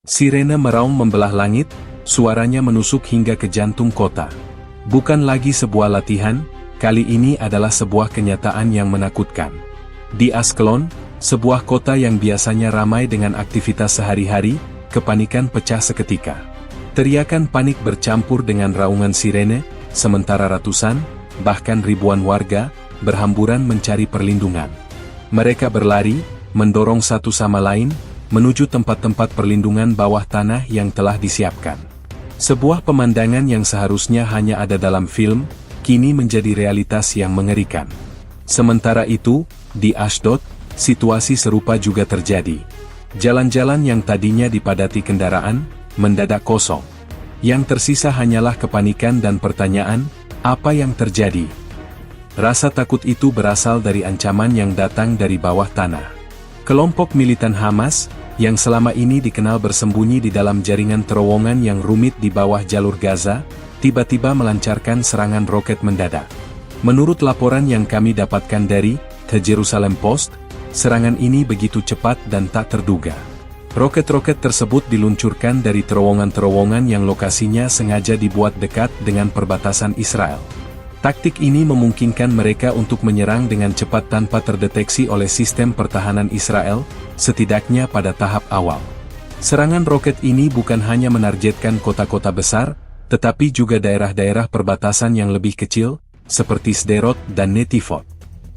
Sirene meraung membelah langit, suaranya menusuk hingga ke jantung kota. Bukan lagi sebuah latihan, kali ini adalah sebuah kenyataan yang menakutkan. Di Askelon, sebuah kota yang biasanya ramai dengan aktivitas sehari-hari, kepanikan pecah seketika. Teriakan panik bercampur dengan raungan sirene, sementara ratusan, bahkan ribuan warga, berhamburan mencari perlindungan. Mereka berlari, mendorong satu sama lain, menuju tempat-tempat perlindungan bawah tanah yang telah disiapkan. Sebuah pemandangan yang seharusnya hanya ada dalam film, kini menjadi realitas yang mengerikan. Sementara itu, di Ashdod, situasi serupa juga terjadi. Jalan-jalan yang tadinya dipadati kendaraan, mendadak kosong. Yang tersisa hanyalah kepanikan dan pertanyaan, apa yang terjadi? Rasa takut itu berasal dari ancaman yang datang dari bawah tanah. Kelompok militan Hamas, yang selama ini dikenal bersembunyi di dalam jaringan terowongan yang rumit di bawah jalur Gaza, tiba-tiba melancarkan serangan roket mendadak. Menurut laporan yang kami dapatkan dari The Jerusalem Post, serangan ini begitu cepat dan tak terduga. Roket-roket tersebut diluncurkan dari terowongan-terowongan yang lokasinya sengaja dibuat dekat dengan perbatasan Israel. Taktik ini memungkinkan mereka untuk menyerang dengan cepat tanpa terdeteksi oleh sistem pertahanan Israel, setidaknya pada tahap awal. Serangan roket ini bukan hanya menargetkan kota-kota besar, tetapi juga daerah-daerah perbatasan yang lebih kecil, seperti Sderot dan Netivot.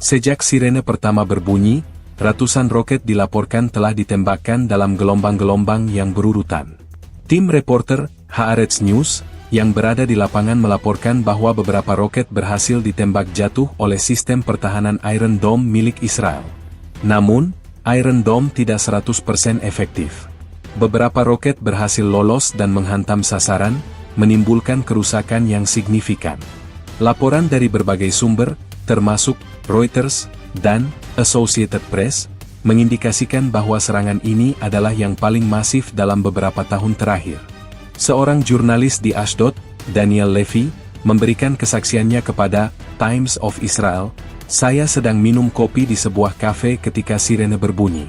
Sejak sirene pertama berbunyi, ratusan roket dilaporkan telah ditembakkan dalam gelombang-gelombang yang berurutan. Tim reporter Haaretz News yang berada di lapangan melaporkan bahwa beberapa roket berhasil ditembak jatuh oleh sistem pertahanan Iron Dome milik Israel. Namun, Iron Dome tidak 100% efektif. Beberapa roket berhasil lolos dan menghantam sasaran, menimbulkan kerusakan yang signifikan. Laporan dari berbagai sumber, termasuk Reuters dan Associated Press, mengindikasikan bahwa serangan ini adalah yang paling masif dalam beberapa tahun terakhir. Seorang jurnalis di Ashdod, Daniel Levy, memberikan kesaksiannya kepada Times of Israel, "Saya sedang minum kopi di sebuah kafe ketika sirene berbunyi.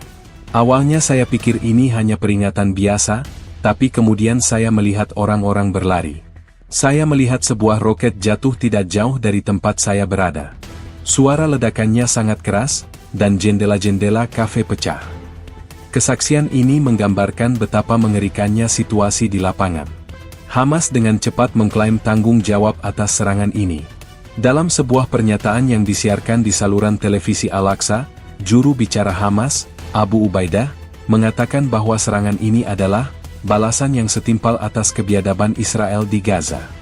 Awalnya saya pikir ini hanya peringatan biasa, tapi kemudian saya melihat orang-orang berlari. Saya melihat sebuah roket jatuh tidak jauh dari tempat saya berada. Suara ledakannya sangat keras, dan jendela-jendela kafe pecah." Kesaksian ini menggambarkan betapa mengerikannya situasi di lapangan. Hamas dengan cepat mengklaim tanggung jawab atas serangan ini. Dalam sebuah pernyataan yang disiarkan di saluran televisi Al-Aqsa, juru bicara Hamas, Abu Ubaidah, mengatakan bahwa serangan ini adalah balasan yang setimpal atas kebiadaban Israel di Gaza.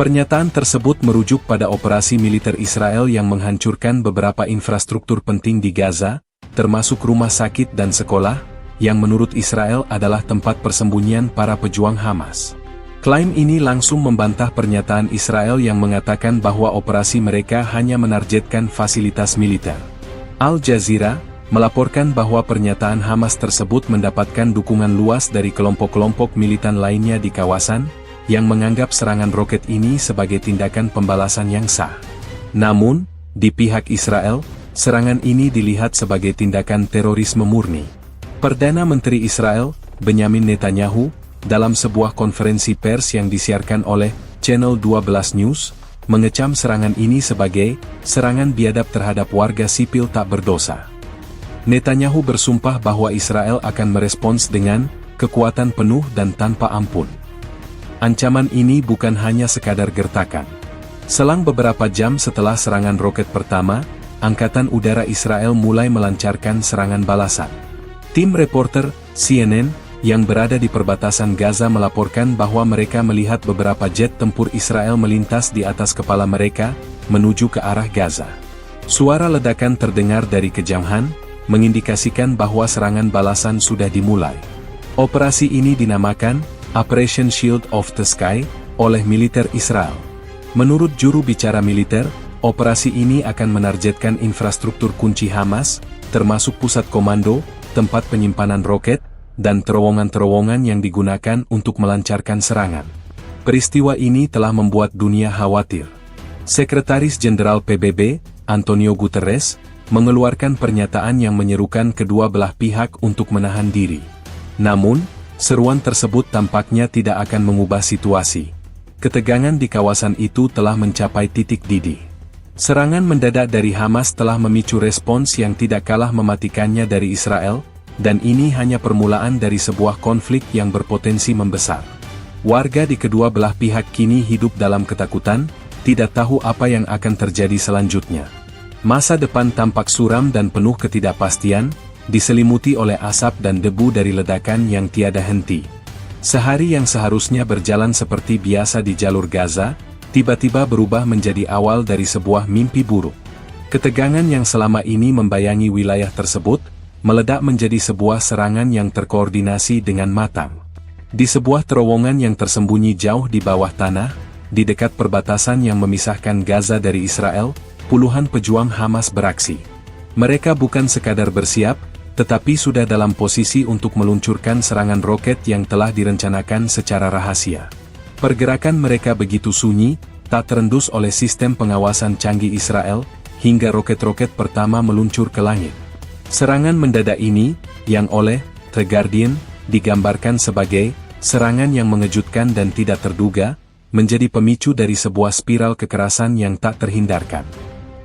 Pernyataan tersebut merujuk pada operasi militer Israel yang menghancurkan beberapa infrastruktur penting di Gaza, termasuk rumah sakit dan sekolah, yang menurut Israel adalah tempat persembunyian para pejuang Hamas. Klaim ini langsung membantah pernyataan Israel yang mengatakan bahwa operasi mereka hanya menargetkan fasilitas militer. Al Jazeera melaporkan bahwa pernyataan Hamas tersebut mendapatkan dukungan luas dari kelompok-kelompok militan lainnya di kawasan, yang menganggap serangan roket ini sebagai tindakan pembalasan yang sah. Namun, di pihak Israel, serangan ini dilihat sebagai tindakan terorisme murni. Perdana Menteri Israel, Benyamin Netanyahu, dalam sebuah konferensi pers yang disiarkan oleh Channel 12 News, mengecam serangan ini sebagai serangan biadab terhadap warga sipil tak berdosa. Netanyahu bersumpah bahwa Israel akan merespons dengan kekuatan penuh dan tanpa ampun. Ancaman ini bukan hanya sekadar gertakan. Selang beberapa jam setelah serangan roket pertama, Angkatan Udara Israel mulai melancarkan serangan balasan. Tim reporter CNN yang berada di perbatasan Gaza melaporkan bahwa mereka melihat beberapa jet tempur Israel melintas di atas kepala mereka, menuju ke arah Gaza. Suara ledakan terdengar dari kejauhan, mengindikasikan bahwa serangan balasan sudah dimulai. Operasi ini dinamakan Operation Shield of the Sky oleh militer Israel. Menurut juru bicara militer, operasi ini akan menargetkan infrastruktur kunci Hamas, termasuk pusat komando, tempat penyimpanan roket, dan terowongan-terowongan yang digunakan untuk melancarkan serangan. Peristiwa ini telah membuat dunia khawatir. Sekretaris Jenderal PBB, Antonio Guterres, mengeluarkan pernyataan yang menyerukan kedua belah pihak untuk menahan diri. Namun, Seruan tersebut tampaknya tidak akan mengubah situasi. Ketegangan di kawasan itu telah mencapai titik didih. Serangan mendadak dari Hamas telah memicu respons yang tidak kalah mematikannya dari Israel, dan ini hanya permulaan dari sebuah konflik yang berpotensi membesar. Warga di kedua belah pihak kini hidup dalam ketakutan, tidak tahu apa yang akan terjadi selanjutnya. Masa depan tampak suram dan penuh ketidakpastian, diselimuti oleh asap dan debu dari ledakan yang tiada henti. Sehari yang seharusnya berjalan seperti biasa di jalur Gaza, tiba-tiba berubah menjadi awal dari sebuah mimpi buruk. Ketegangan yang selama ini membayangi wilayah tersebut, meledak menjadi sebuah serangan yang terkoordinasi dengan matang. Di sebuah terowongan yang tersembunyi jauh di bawah tanah, di dekat perbatasan yang memisahkan Gaza dari Israel, puluhan pejuang Hamas beraksi. Mereka bukan sekadar bersiap, tetapi sudah dalam posisi untuk meluncurkan serangan roket yang telah direncanakan secara rahasia. Pergerakan mereka begitu sunyi, tak terendus oleh sistem pengawasan canggih Israel, hingga roket-roket pertama meluncur ke langit. Serangan mendadak ini, yang oleh The Guardian digambarkan sebagai serangan yang mengejutkan dan tidak terduga, menjadi pemicu dari sebuah spiral kekerasan yang tak terhindarkan.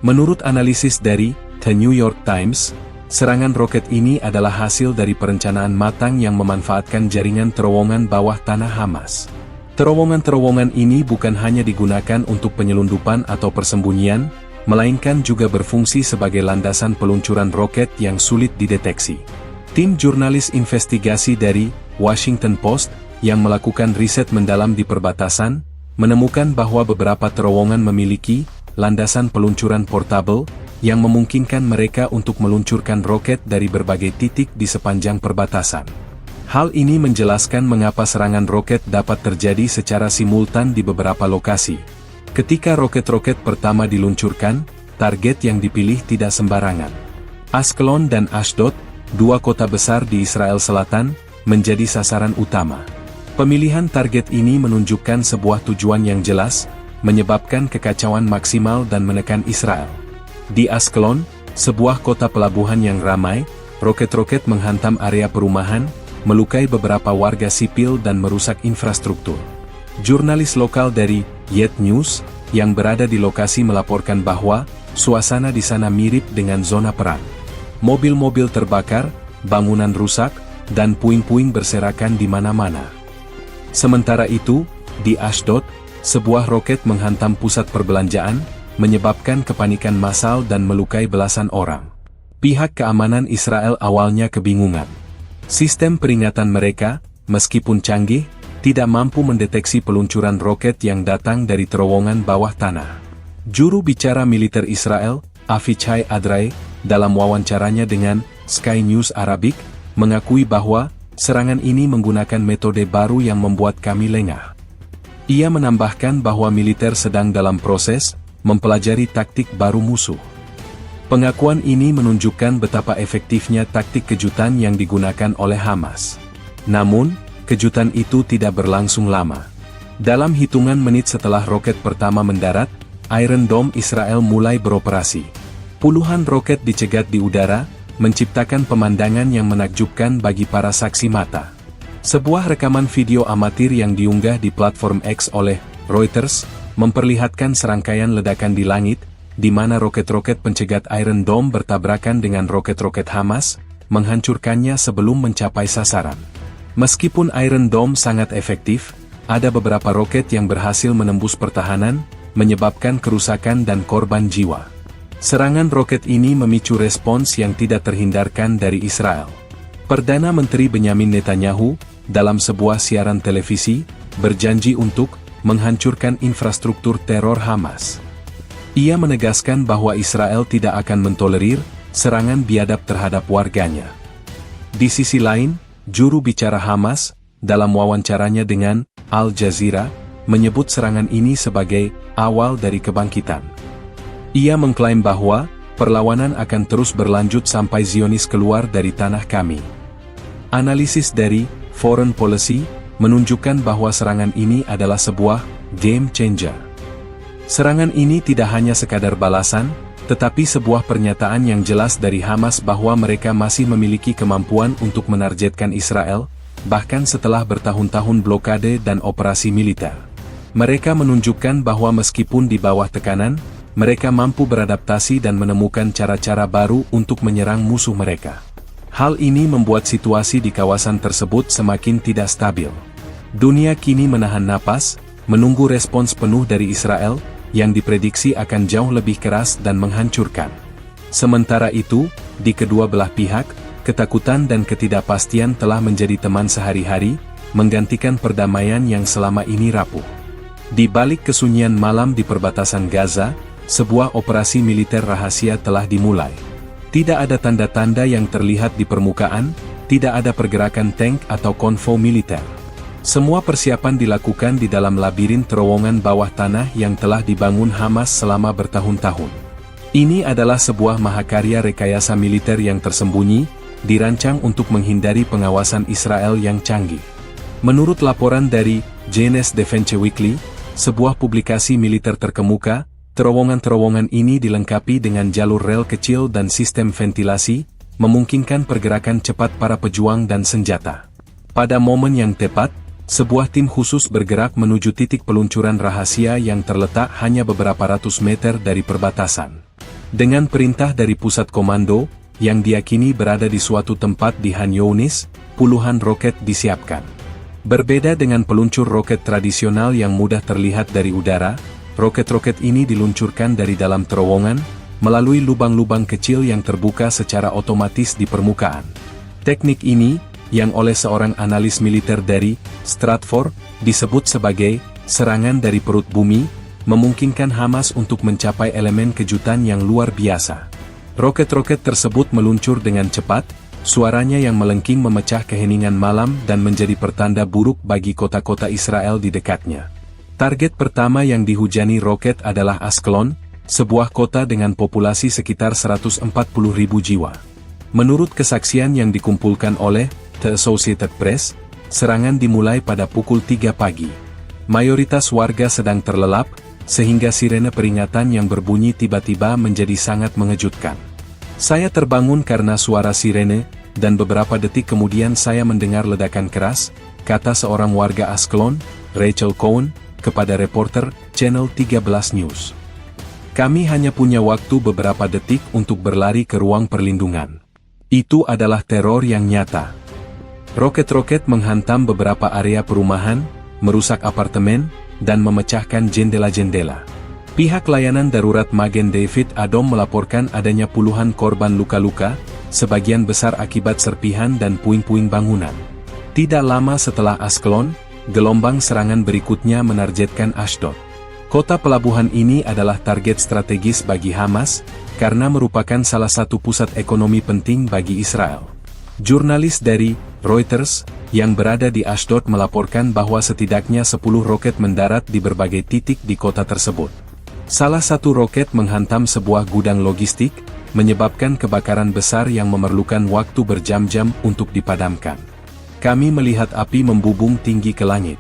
Menurut analisis dari The New York Times, serangan roket ini adalah hasil dari perencanaan matang yang memanfaatkan jaringan terowongan bawah tanah Hamas. Terowongan-terowongan ini bukan hanya digunakan untuk penyelundupan atau persembunyian, melainkan juga berfungsi sebagai landasan peluncuran roket yang sulit dideteksi. Tim jurnalis investigasi dari Washington Post, yang melakukan riset mendalam di perbatasan, menemukan bahwa beberapa terowongan memiliki landasan peluncuran portabel, yang memungkinkan mereka untuk meluncurkan roket dari berbagai titik di sepanjang perbatasan. Hal ini menjelaskan mengapa serangan roket dapat terjadi secara simultan di beberapa lokasi. Ketika roket-roket pertama diluncurkan, target yang dipilih tidak sembarangan. Askelon dan Ashdod, dua kota besar di Israel Selatan, menjadi sasaran utama. Pemilihan target ini menunjukkan sebuah tujuan yang jelas, menyebabkan kekacauan maksimal dan menekan Israel. Di Askelon, sebuah kota pelabuhan yang ramai, roket-roket menghantam area perumahan, melukai beberapa warga sipil dan merusak infrastruktur. Jurnalis lokal dari Yet News, yang berada di lokasi melaporkan bahwa suasana di sana mirip dengan zona perang. Mobil-mobil terbakar, bangunan rusak, dan puing-puing berserakan di mana-mana. Sementara itu, di Ashdod, sebuah roket menghantam pusat perbelanjaan, menyebabkan kepanikan massal dan melukai belasan orang. Pihak keamanan Israel awalnya kebingungan. Sistem peringatan mereka, meskipun canggih, tidak mampu mendeteksi peluncuran roket yang datang dari terowongan bawah tanah. Juru bicara militer Israel, Avichai Adrai, dalam wawancaranya dengan Sky News Arabic, mengakui bahwa serangan ini menggunakan metode baru yang membuat kami lengah. Ia menambahkan bahwa militer sedang dalam proses mempelajari taktik baru musuh. Pengakuan ini menunjukkan betapa efektifnya taktik kejutan yang digunakan oleh Hamas. Namun, kejutan itu tidak berlangsung lama. Dalam hitungan menit setelah roket pertama mendarat, Iron Dome Israel mulai beroperasi. Puluhan roket dicegat di udara, menciptakan pemandangan yang menakjubkan bagi para saksi mata. Sebuah rekaman video amatir yang diunggah di platform X oleh Reuters, memperlihatkan serangkaian ledakan di langit, di mana roket-roket pencegat Iron Dome bertabrakan dengan roket-roket Hamas, menghancurkannya sebelum mencapai sasaran. Meskipun Iron Dome sangat efektif, ada beberapa roket yang berhasil menembus pertahanan, menyebabkan kerusakan dan korban jiwa. Serangan roket ini memicu respons yang tidak terhindarkan dari Israel. Perdana Menteri Benyamin Netanyahu, dalam sebuah siaran televisi, berjanji untuk menghancurkan infrastruktur teror Hamas. Ia menegaskan bahwa Israel tidak akan mentolerir serangan biadab terhadap warganya. Di sisi lain, juru bicara Hamas, dalam wawancaranya dengan Al Jazeera, menyebut serangan ini sebagai awal dari kebangkitan. Ia mengklaim bahwa perlawanan akan terus berlanjut sampai Zionis keluar dari tanah kami. Analisis dari Foreign Policy menunjukkan bahwa serangan ini adalah sebuah game changer. Serangan ini tidak hanya sekadar balasan, tetapi sebuah pernyataan yang jelas dari Hamas bahwa mereka masih memiliki kemampuan untuk menargetkan Israel, bahkan setelah bertahun-tahun blokade dan operasi militer. Mereka menunjukkan bahwa meskipun di bawah tekanan, mereka mampu beradaptasi dan menemukan cara-cara baru untuk menyerang musuh mereka. Hal ini membuat situasi di kawasan tersebut semakin tidak stabil. Dunia kini menahan napas, menunggu respons penuh dari Israel, yang diprediksi akan jauh lebih keras dan menghancurkan. Sementara itu, di kedua belah pihak, ketakutan dan ketidakpastian telah menjadi teman sehari-hari, menggantikan perdamaian yang selama ini rapuh. Di balik kesunyian malam di perbatasan Gaza, sebuah operasi militer rahasia telah dimulai. Tidak ada tanda-tanda yang terlihat di permukaan, tidak ada pergerakan tank atau konvoi militer. Semua persiapan dilakukan di dalam labirin terowongan bawah tanah yang telah dibangun Hamas selama bertahun-tahun. Ini adalah sebuah mahakarya rekayasa militer yang tersembunyi, dirancang untuk menghindari pengawasan Israel yang canggih. Menurut laporan dari Jeunesse Defense Weekly, sebuah publikasi militer terkemuka, terowongan-terowongan ini dilengkapi dengan jalur rel kecil dan sistem ventilasi, memungkinkan pergerakan cepat para pejuang dan senjata. Pada momen yang tepat, sebuah tim khusus bergerak menuju titik peluncuran rahasia yang terletak hanya beberapa ratus meter dari perbatasan. Dengan perintah dari pusat komando, yang diyakini berada di suatu tempat di Han Younis, puluhan roket disiapkan. Berbeda dengan peluncur roket tradisional yang mudah terlihat dari udara, roket-roket ini diluncurkan dari dalam terowongan, melalui lubang-lubang kecil yang terbuka secara otomatis di permukaan. Teknik ini, yang oleh seorang analis militer dari Stratford, disebut sebagai serangan dari perut bumi, memungkinkan Hamas untuk mencapai elemen kejutan yang luar biasa. Roket-roket tersebut meluncur dengan cepat, suaranya yang melengking memecah keheningan malam dan menjadi pertanda buruk bagi kota-kota Israel di dekatnya. Target pertama yang dihujani roket adalah Askelon, sebuah kota dengan populasi sekitar 140.000 jiwa. Menurut kesaksian yang dikumpulkan oleh The Associated Press, serangan dimulai pada pukul 3 pagi. Mayoritas warga sedang terlelap, sehingga sirene peringatan yang berbunyi tiba-tiba menjadi sangat mengejutkan. Saya terbangun karena suara sirene, dan beberapa detik kemudian saya mendengar ledakan keras, kata seorang warga Askelon, Rachel Cohen, kepada reporter Channel 13 News. Kami hanya punya waktu beberapa detik untuk berlari ke ruang perlindungan. Itu adalah teror yang nyata. Roket-roket menghantam beberapa area perumahan, merusak apartemen, dan memecahkan jendela-jendela. Pihak layanan darurat Magen David Adom melaporkan adanya puluhan korban luka-luka, sebagian besar akibat serpihan dan puing-puing bangunan. Tidak lama setelah Askelon, gelombang serangan berikutnya menargetkan Ashdod. Kota pelabuhan ini adalah target strategis bagi Hamas, karena merupakan salah satu pusat ekonomi penting bagi Israel. Jurnalis dari Reuters, yang berada di Ashdod melaporkan bahwa setidaknya 10 roket mendarat di berbagai titik di kota tersebut. Salah satu roket menghantam sebuah gudang logistik, menyebabkan kebakaran besar yang memerlukan waktu berjam-jam untuk dipadamkan. Kami melihat api membubung tinggi ke langit.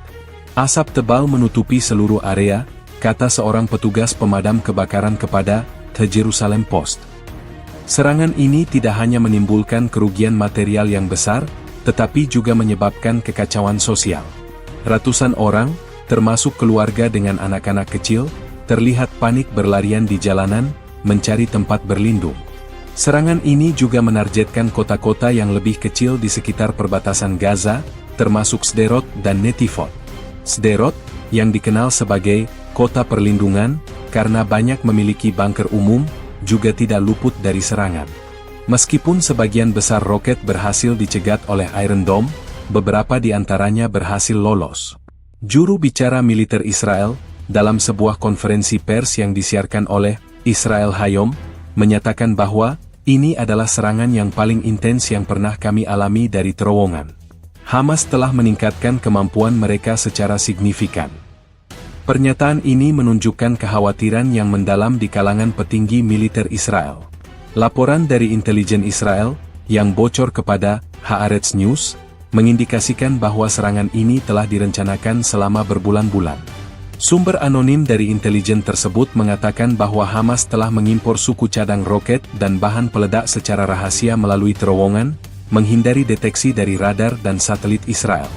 Asap tebal menutupi seluruh area, kata seorang petugas pemadam kebakaran kepada The Jerusalem Post. Serangan ini tidak hanya menimbulkan kerugian material yang besar, tetapi juga menyebabkan kekacauan sosial. Ratusan orang, termasuk keluarga dengan anak-anak kecil, terlihat panik berlarian di jalanan, mencari tempat berlindung. Serangan ini juga menargetkan kota-kota yang lebih kecil di sekitar perbatasan Gaza, termasuk Sderot dan Netivot. Sderot, yang dikenal sebagai kota perlindungan, karena banyak memiliki bunker umum, juga tidak luput dari serangan. Meskipun sebagian besar roket berhasil dicegat oleh Iron Dome, beberapa di antaranya berhasil lolos. Juru bicara militer Israel, dalam sebuah konferensi pers yang disiarkan oleh Israel Hayom, menyatakan bahwa ini adalah serangan yang paling intens yang pernah kami alami dari terowongan. Hamas telah meningkatkan kemampuan mereka secara signifikan. Pernyataan ini menunjukkan kekhawatiran yang mendalam di kalangan petinggi militer Israel. Laporan dari intelijen Israel, yang bocor kepada Haaretz News, mengindikasikan bahwa serangan ini telah direncanakan selama berbulan-bulan. Sumber anonim dari intelijen tersebut mengatakan bahwa Hamas telah mengimpor suku cadang roket dan bahan peledak secara rahasia melalui terowongan, menghindari deteksi dari radar dan satelit Israel.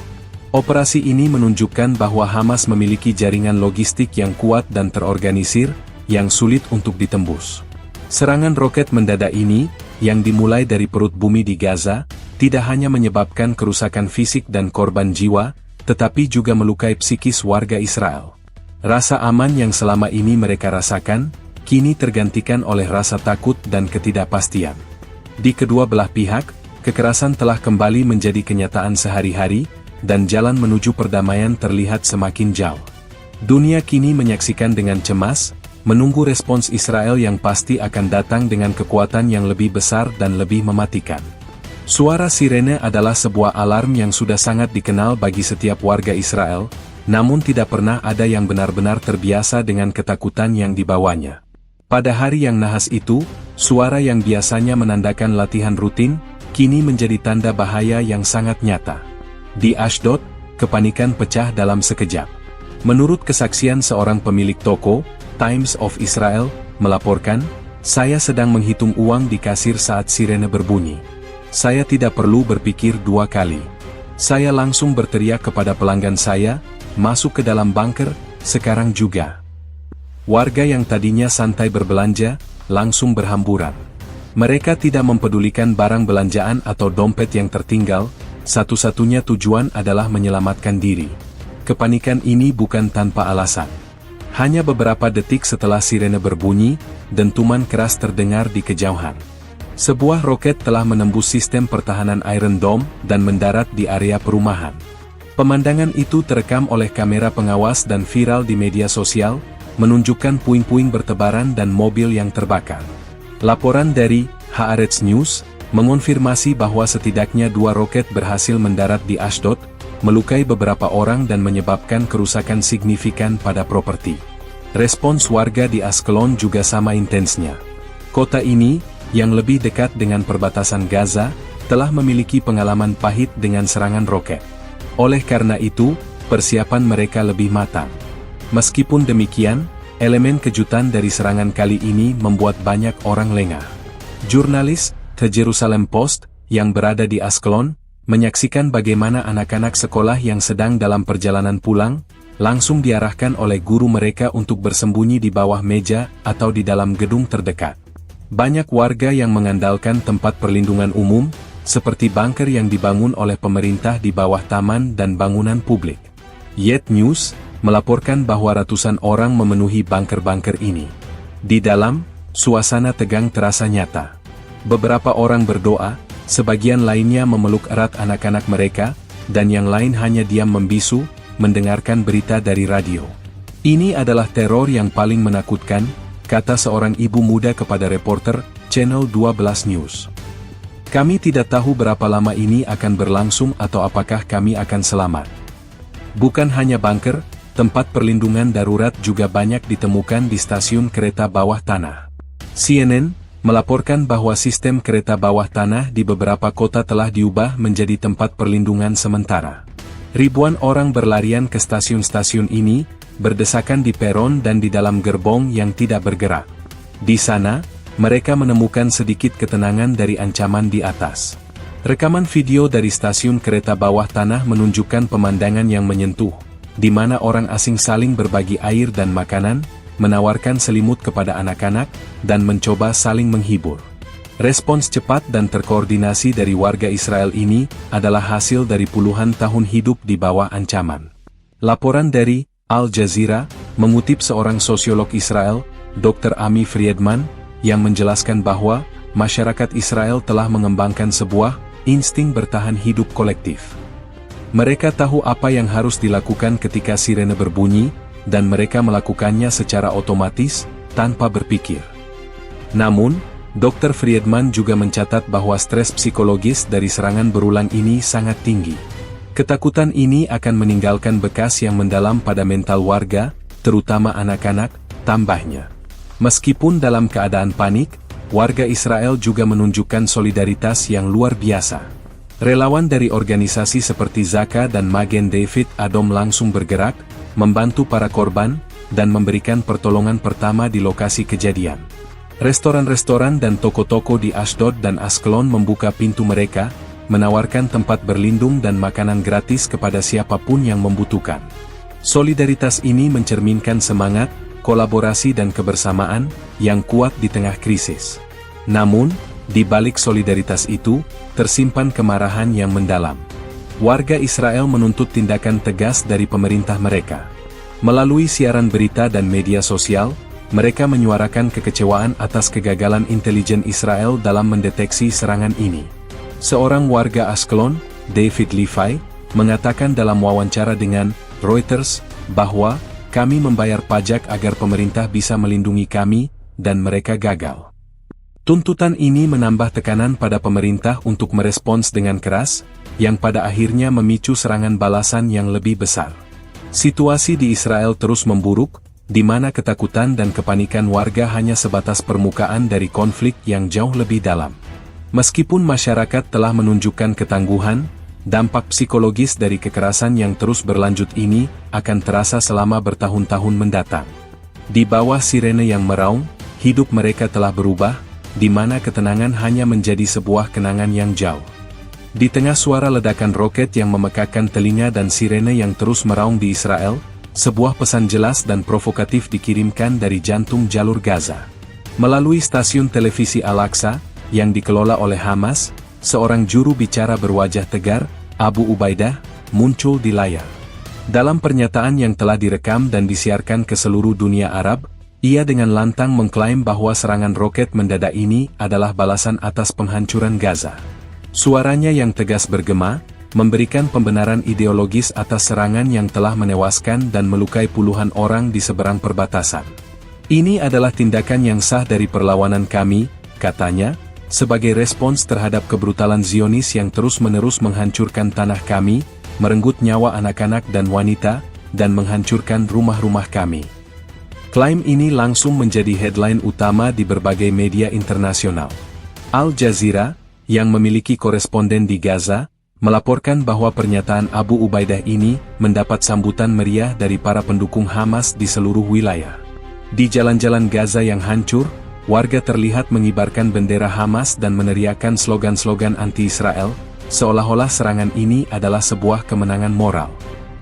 Operasi ini menunjukkan bahwa Hamas memiliki jaringan logistik yang kuat dan terorganisir, yang sulit untuk ditembus. Serangan roket mendadak ini, yang dimulai dari perut bumi di Gaza, tidak hanya menyebabkan kerusakan fisik dan korban jiwa, tetapi juga melukai psikis warga Israel. Rasa aman yang selama ini mereka rasakan, kini tergantikan oleh rasa takut dan ketidakpastian. Di kedua belah pihak, kekerasan telah kembali menjadi kenyataan sehari-hari, dan jalan menuju perdamaian terlihat semakin jauh. Dunia kini menyaksikan dengan cemas, menunggu respons Israel yang pasti akan datang dengan kekuatan yang lebih besar dan lebih mematikan. Suara sirene adalah sebuah alarm yang sudah sangat dikenal bagi setiap warga Israel, namun tidak pernah ada yang benar-benar terbiasa dengan ketakutan yang dibawanya. Pada hari yang nahas itu, suara yang biasanya menandakan latihan rutin, kini menjadi tanda bahaya yang sangat nyata. Di Ashdod, kepanikan pecah dalam sekejap. Menurut kesaksian seorang pemilik toko, Times of Israel, melaporkan, "Saya sedang menghitung uang di kasir saat sirene berbunyi. Saya tidak perlu berpikir dua kali. Saya langsung berteriak kepada pelanggan saya, masuk ke dalam bunker, sekarang juga." Warga yang tadinya santai berbelanja, langsung berhamburan. Mereka tidak mempedulikan barang belanjaan atau dompet yang tertinggal, satu-satunya tujuan adalah menyelamatkan diri. Kepanikan ini bukan tanpa alasan. Hanya beberapa detik setelah sirene berbunyi, dentuman keras terdengar di kejauhan. Sebuah roket telah menembus sistem pertahanan Iron Dome dan mendarat di area perumahan. Pemandangan itu terekam oleh kamera pengawas dan viral di media sosial, menunjukkan puing-puing bertebaran dan mobil yang terbakar. Laporan dari Haaretz News mengonfirmasi bahwa setidaknya 2 roket berhasil mendarat di Ashdod, melukai beberapa orang dan menyebabkan kerusakan signifikan pada properti. Respons warga di Askelon juga sama intensnya. Kota ini, yang lebih dekat dengan perbatasan Gaza, telah memiliki pengalaman pahit dengan serangan roket. Oleh karena itu, persiapan mereka lebih matang. Meskipun demikian, elemen kejutan dari serangan kali ini membuat banyak orang lengah. Jurnalis The Jerusalem Post, yang berada di Askelon, menyaksikan bagaimana anak-anak sekolah yang sedang dalam perjalanan pulang, langsung diarahkan oleh guru mereka untuk bersembunyi di bawah meja atau di dalam gedung terdekat. Banyak warga yang mengandalkan tempat perlindungan umum, seperti bunker yang dibangun oleh pemerintah di bawah taman dan bangunan publik. Yet News melaporkan bahwa ratusan orang memenuhi bunker-bunker ini. Di dalam, suasana tegang terasa nyata. Beberapa orang berdoa, sebagian lainnya memeluk erat anak-anak mereka, dan yang lain hanya diam membisu, mendengarkan berita dari radio. "Ini adalah teror yang paling menakutkan," kata seorang ibu muda kepada reporter Channel 12 News. "Kami tidak tahu berapa lama ini akan berlangsung atau apakah kami akan selamat." Bukan hanya bunker, tempat perlindungan darurat juga banyak ditemukan di stasiun kereta bawah tanah. CNN melaporkan bahwa sistem kereta bawah tanah di beberapa kota telah diubah menjadi tempat perlindungan sementara. Ribuan orang berlarian ke stasiun-stasiun ini, berdesakan di peron dan di dalam gerbong yang tidak bergerak. Di sana, mereka menemukan sedikit ketenangan dari ancaman di atas. Rekaman video dari stasiun kereta bawah tanah menunjukkan pemandangan yang menyentuh, di mana orang asing saling berbagi air dan makanan, menawarkan selimut kepada anak-anak, dan mencoba saling menghibur. Respons cepat dan terkoordinasi dari warga Israel ini adalah hasil dari puluhan tahun hidup di bawah ancaman. Laporan dari Al Jazeera mengutip seorang sosiolog Israel, Dr. Ami Friedman, yang menjelaskan bahwa masyarakat Israel telah mengembangkan sebuah insting bertahan hidup kolektif. Mereka tahu apa yang harus dilakukan ketika sirene berbunyi, dan mereka melakukannya secara otomatis, tanpa berpikir. Namun, Dr. Friedman juga mencatat bahwa stres psikologis dari serangan berulang ini sangat tinggi. Ketakutan ini akan meninggalkan bekas yang mendalam pada mental warga, terutama anak-anak, tambahnya. Meskipun dalam keadaan panik, warga Israel juga menunjukkan solidaritas yang luar biasa. Relawan dari organisasi seperti Zaka dan Magen David Adom langsung bergerak, membantu para korban, dan memberikan pertolongan pertama di lokasi kejadian. Restoran-restoran dan toko-toko di Ashdod dan Askelon membuka pintu mereka, menawarkan tempat berlindung dan makanan gratis kepada siapapun yang membutuhkan. Solidaritas ini mencerminkan semangat, kolaborasi dan kebersamaan yang kuat di tengah krisis. Namun, di balik solidaritas itu, tersimpan kemarahan yang mendalam. Warga Israel menuntut tindakan tegas dari pemerintah mereka. Melalui siaran berita dan media sosial, mereka menyuarakan kekecewaan atas kegagalan intelijen Israel dalam mendeteksi serangan ini. Seorang warga Ashkelon, David Levi, mengatakan dalam wawancara dengan Reuters bahwa kami membayar pajak agar pemerintah bisa melindungi kami, dan mereka gagal. Tuntutan ini menambah tekanan pada pemerintah untuk merespons dengan keras, yang pada akhirnya memicu serangan balasan yang lebih besar. Situasi di Israel terus memburuk, di mana ketakutan dan kepanikan warga hanya sebatas permukaan dari konflik yang jauh lebih dalam. Meskipun masyarakat telah menunjukkan ketangguhan, dampak psikologis dari kekerasan yang terus berlanjut ini akan terasa selama bertahun-tahun mendatang. Di bawah sirene yang meraung, hidup mereka telah berubah, di mana ketenangan hanya menjadi sebuah kenangan yang jauh. Di tengah suara ledakan roket yang memekakan telinga dan sirene yang terus meraung di Israel, sebuah pesan jelas dan provokatif dikirimkan dari jantung jalur Gaza. Melalui stasiun televisi Al-Aqsa, yang dikelola oleh Hamas, seorang juru bicara berwajah tegar, Abu Ubaidah, muncul di layar. Dalam pernyataan yang telah direkam dan disiarkan ke seluruh dunia Arab, ia dengan lantang mengklaim bahwa serangan roket mendadak ini adalah balasan atas penghancuran Gaza. Suaranya yang tegas bergema, memberikan pembenaran ideologis atas serangan yang telah menewaskan dan melukai puluhan orang di seberang perbatasan. Ini adalah tindakan yang sah dari perlawanan kami, katanya, sebagai respons terhadap kebrutalan Zionis yang terus-menerus menghancurkan tanah kami, merenggut nyawa anak-anak dan wanita, dan menghancurkan rumah-rumah kami. Klaim ini langsung menjadi headline utama di berbagai media internasional. Al Jazeera, yang memiliki koresponden di Gaza, melaporkan bahwa pernyataan Abu Ubaidah ini mendapat sambutan meriah dari para pendukung Hamas di seluruh wilayah. Di jalan-jalan Gaza yang hancur, warga terlihat mengibarkan bendera Hamas dan meneriakkan slogan-slogan anti-Israel, seolah-olah serangan ini adalah sebuah kemenangan moral.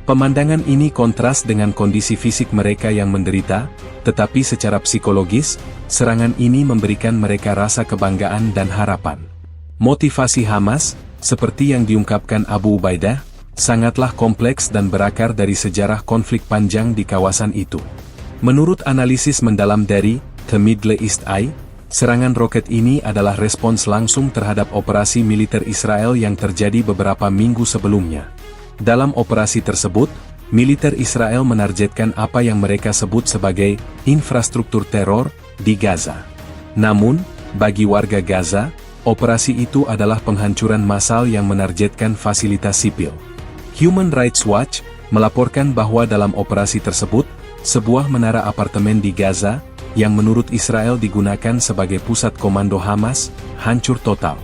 Pemandangan ini kontras dengan kondisi fisik mereka yang menderita, tetapi secara psikologis, serangan ini memberikan mereka rasa kebanggaan dan harapan. Motivasi Hamas, seperti yang diungkapkan Abu Ubaidah, sangatlah kompleks dan berakar dari sejarah konflik panjang di kawasan itu. Menurut analisis mendalam dari The Middle East Eye, serangan roket ini adalah respons langsung terhadap operasi militer Israel yang terjadi beberapa minggu sebelumnya. Dalam operasi tersebut, militer Israel menargetkan apa yang mereka sebut sebagai infrastruktur teror di Gaza. Namun, bagi warga Gaza, operasi itu adalah penghancuran massal yang menargetkan fasilitas sipil. Human Rights Watch melaporkan bahwa dalam operasi tersebut, sebuah menara apartemen di Gaza, yang menurut Israel digunakan sebagai pusat komando Hamas, hancur total.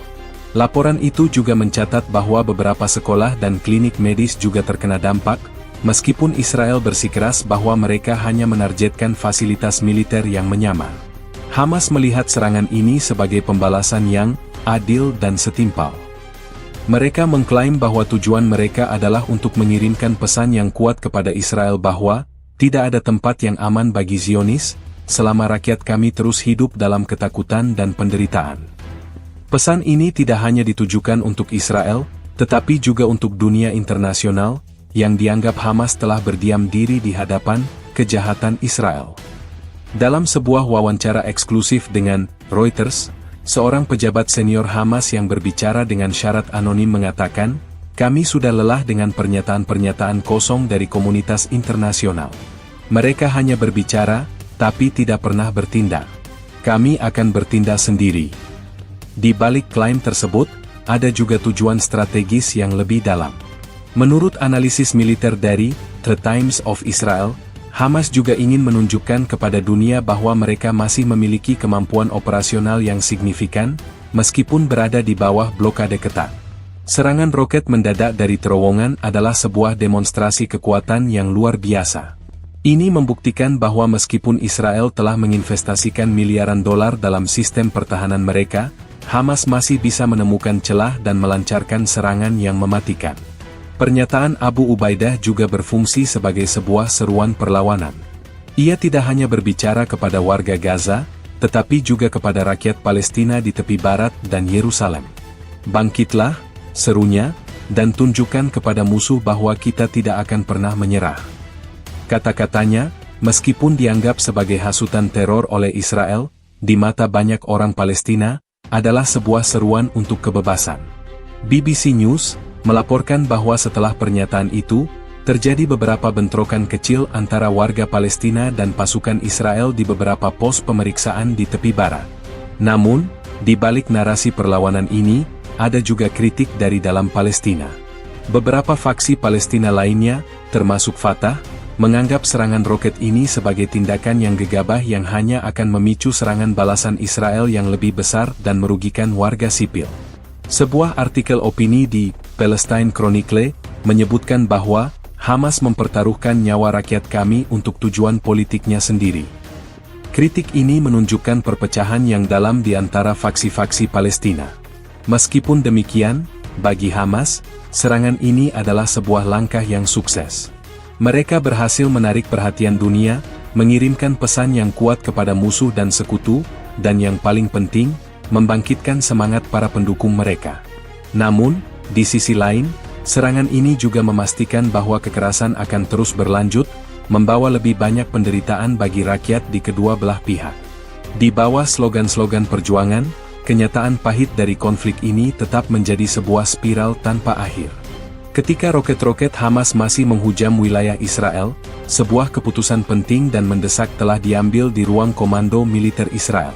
Laporan itu juga mencatat bahwa beberapa sekolah dan klinik medis juga terkena dampak, meskipun Israel bersikeras bahwa mereka hanya menargetkan fasilitas militer yang menyamar. Hamas melihat serangan ini sebagai pembalasan yang adil dan setimpal. Mereka mengklaim bahwa tujuan mereka adalah untuk mengirimkan pesan yang kuat kepada Israel bahwa tidak ada tempat yang aman bagi Zionis, selama rakyat kami terus hidup dalam ketakutan dan penderitaan. Pesan ini tidak hanya ditujukan untuk Israel, tetapi juga untuk dunia internasional, yang dianggap Hamas telah berdiam diri di hadapan kejahatan Israel. Dalam sebuah wawancara eksklusif dengan Reuters, seorang pejabat senior Hamas yang berbicara dengan syarat anonim mengatakan, "Kami sudah lelah dengan pernyataan-pernyataan kosong dari komunitas internasional. Mereka hanya berbicara, tapi tidak pernah bertindak. Kami akan bertindak sendiri." Di balik klaim tersebut, ada juga tujuan strategis yang lebih dalam. Menurut analisis militer dari The Times of Israel, Hamas juga ingin menunjukkan kepada dunia bahwa mereka masih memiliki kemampuan operasional yang signifikan, meskipun berada di bawah blokade ketat. Serangan roket mendadak dari terowongan adalah sebuah demonstrasi kekuatan yang luar biasa. Ini membuktikan bahwa meskipun Israel telah menginvestasikan miliaran dolar dalam sistem pertahanan mereka, Hamas masih bisa menemukan celah dan melancarkan serangan yang mematikan. Pernyataan Abu Ubaidah juga berfungsi sebagai sebuah seruan perlawanan. Ia tidak hanya berbicara kepada warga Gaza, tetapi juga kepada rakyat Palestina di tepi barat dan Yerusalem. Bangkitlah, serunya, dan tunjukkan kepada musuh bahwa kita tidak akan pernah menyerah. Kata-katanya, meskipun dianggap sebagai hasutan teror oleh Israel, di mata banyak orang Palestina, adalah sebuah seruan untuk kebebasan. BBC News melaporkan bahwa setelah pernyataan itu, terjadi beberapa bentrokan kecil antara warga Palestina dan pasukan Israel di beberapa pos pemeriksaan di tepi barat. Namun, di balik narasi perlawanan ini, ada juga kritik dari dalam Palestina. Beberapa faksi Palestina lainnya, termasuk Fatah, menganggap serangan roket ini sebagai tindakan yang gegabah yang hanya akan memicu serangan balasan Israel yang lebih besar dan merugikan warga sipil. Sebuah artikel opini di Palestine Chronicle menyebutkan bahwa Hamas mempertaruhkan nyawa rakyat kami untuk tujuan politiknya sendiri. Kritik ini menunjukkan perpecahan yang dalam di antara faksi-faksi Palestina. Meskipun demikian, bagi Hamas, serangan ini adalah sebuah langkah yang sukses. Mereka berhasil menarik perhatian dunia, mengirimkan pesan yang kuat kepada musuh dan sekutu, dan yang paling penting, membangkitkan semangat para pendukung mereka. Namun, di sisi lain, serangan ini juga memastikan bahwa kekerasan akan terus berlanjut, membawa lebih banyak penderitaan bagi rakyat di kedua belah pihak. Di bawah slogan-slogan perjuangan, kenyataan pahit dari konflik ini tetap menjadi sebuah spiral tanpa akhir. Ketika roket-roket Hamas masih menghujam wilayah Israel, sebuah keputusan penting dan mendesak telah diambil di ruang komando militer Israel.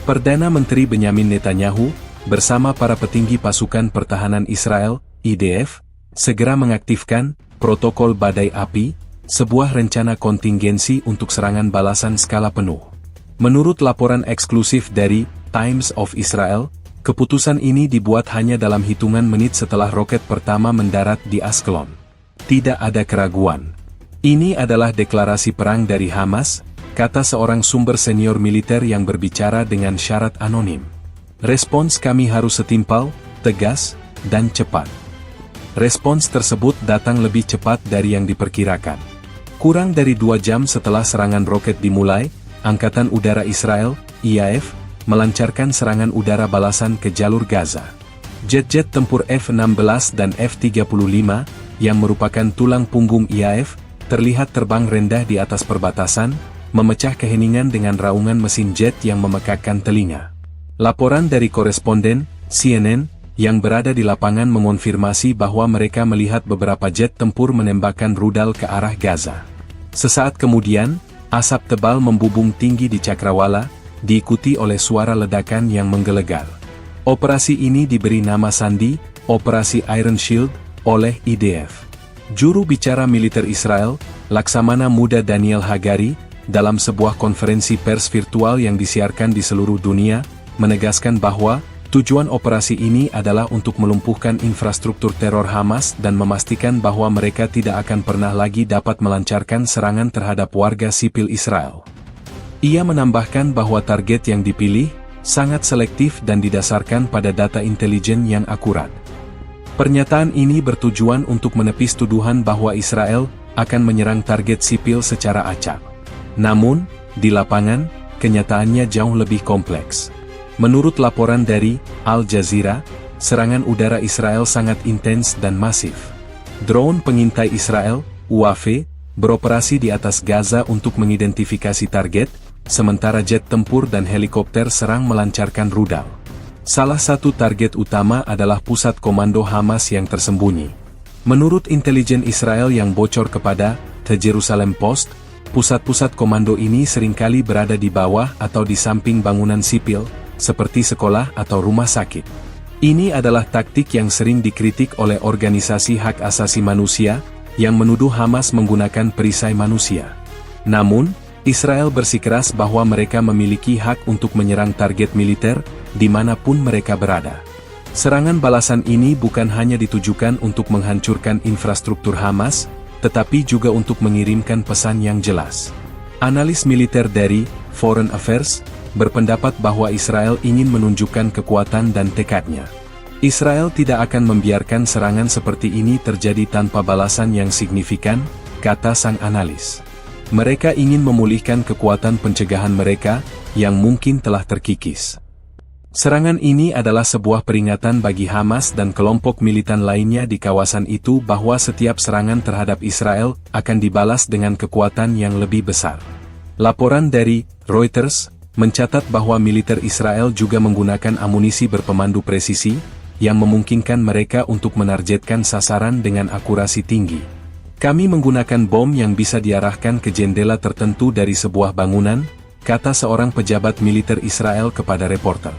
Perdana Menteri Benyamin Netanyahu, bersama para petinggi pasukan pertahanan Israel, IDF, segera mengaktifkan protokol badai api, sebuah rencana kontingensi untuk serangan balasan skala penuh. Menurut laporan eksklusif dari Times of Israel, keputusan ini dibuat hanya dalam hitungan menit setelah roket pertama mendarat di Askelon. Tidak ada keraguan. Ini adalah deklarasi perang dari Hamas, kata seorang sumber senior militer yang berbicara dengan syarat anonim. Respons kami harus setimpal, tegas, dan cepat. Respons tersebut datang lebih cepat dari yang diperkirakan. Kurang dari 2 jam setelah serangan roket dimulai, Angkatan Udara Israel, IAF, melancarkan serangan udara balasan ke jalur Gaza. Jet-jet tempur F-16 dan F-35, yang merupakan tulang punggung IAF, terlihat terbang rendah di atas perbatasan, memecah keheningan dengan raungan mesin jet yang memekakkan telinga. Laporan dari koresponden CNN yang berada di lapangan mengonfirmasi bahwa mereka melihat beberapa jet tempur menembakkan rudal ke arah Gaza. Sesaat kemudian, asap tebal membubung tinggi di Cakrawala, diikuti oleh suara ledakan yang menggelegar. Operasi ini diberi nama sandi, Operasi Iron Shield, oleh IDF. Juru bicara militer Israel, Laksamana Muda Daniel Hagari, dalam sebuah konferensi pers virtual yang disiarkan di seluruh dunia, menegaskan bahwa tujuan operasi ini adalah untuk melumpuhkan infrastruktur teror Hamas dan memastikan bahwa mereka tidak akan pernah lagi dapat melancarkan serangan terhadap warga sipil Israel. Ia menambahkan bahwa target yang dipilih sangat selektif dan didasarkan pada data intelijen yang akurat. Pernyataan ini bertujuan untuk menepis tuduhan bahwa Israel akan menyerang target sipil secara acak. Namun, di lapangan, kenyataannya jauh lebih kompleks. Menurut laporan dari Al Jazeera, serangan udara Israel sangat intens dan masif. Drone pengintai Israel, UAV, beroperasi di atas Gaza untuk mengidentifikasi target, sementara jet tempur dan helikopter serang melancarkan rudal. Salah satu target utama adalah pusat komando Hamas yang tersembunyi. Menurut intelijen Israel yang bocor kepada The Jerusalem Post, pusat-pusat komando ini seringkali berada di bawah atau di samping bangunan sipil, seperti sekolah atau rumah sakit. Ini adalah taktik yang sering dikritik oleh organisasi hak asasi manusia, yang menuduh Hamas menggunakan perisai manusia. Namun, Israel bersikeras bahwa mereka memiliki hak untuk menyerang target militer, dimanapun mereka berada. Serangan balasan ini bukan hanya ditujukan untuk menghancurkan infrastruktur Hamas, tetapi juga untuk mengirimkan pesan yang jelas. Analis militer dari Foreign Affairs, berpendapat bahwa Israel ingin menunjukkan kekuatan dan tekadnya. Israel tidak akan membiarkan serangan seperti ini terjadi tanpa balasan yang signifikan, kata sang analis. Mereka ingin memulihkan kekuatan pencegahan mereka, yang mungkin telah terkikis. Serangan ini adalah sebuah peringatan bagi Hamas dan kelompok militan lainnya di kawasan itu bahwa setiap serangan terhadap Israel akan dibalas dengan kekuatan yang lebih besar. Laporan dari Reuters mencatat bahwa militer Israel juga menggunakan amunisi berpemandu presisi, yang memungkinkan mereka untuk menargetkan sasaran dengan akurasi tinggi. Kami menggunakan bom yang bisa diarahkan ke jendela tertentu dari sebuah bangunan, kata seorang pejabat militer Israel kepada reporter.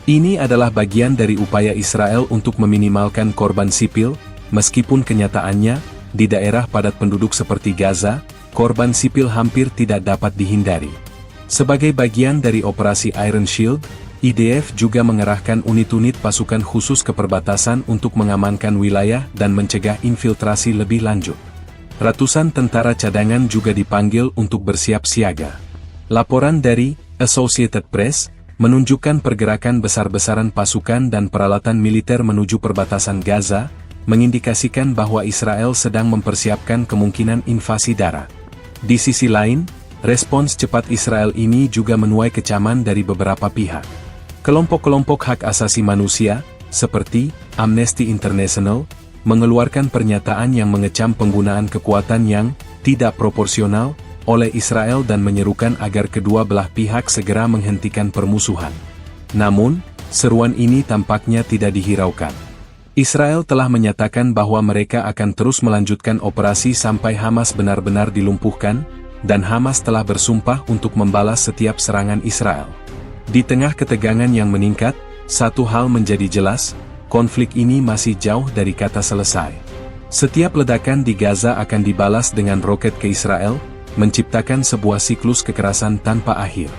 Ini adalah bagian dari upaya Israel untuk meminimalkan korban sipil, meskipun kenyataannya, di daerah padat penduduk seperti Gaza, korban sipil hampir tidak dapat dihindari. Sebagai bagian dari operasi Iron Shield, IDF juga mengerahkan unit-unit pasukan khusus ke perbatasan untuk mengamankan wilayah dan mencegah infiltrasi lebih lanjut. Ratusan tentara cadangan juga dipanggil untuk bersiap siaga. Laporan dari Associated Press menunjukkan pergerakan besar-besaran pasukan dan peralatan militer menuju perbatasan Gaza, mengindikasikan bahwa Israel sedang mempersiapkan kemungkinan invasi darat. Di sisi lain, respons cepat Israel ini juga menuai kecaman dari beberapa pihak. Kelompok-kelompok hak asasi manusia, seperti Amnesty International, mengeluarkan pernyataan yang mengecam penggunaan kekuatan yang tidak proporsional oleh Israel dan menyerukan agar kedua belah pihak segera menghentikan permusuhan. Namun, seruan ini tampaknya tidak dihiraukan. Israel telah menyatakan bahwa mereka akan terus melanjutkan operasi sampai Hamas benar-benar dilumpuhkan, dan Hamas telah bersumpah untuk membalas setiap serangan Israel. Di tengah ketegangan yang meningkat, satu hal menjadi jelas, konflik ini masih jauh dari kata selesai. Setiap ledakan di Gaza akan dibalas dengan roket ke Israel, menciptakan sebuah siklus kekerasan tanpa akhir.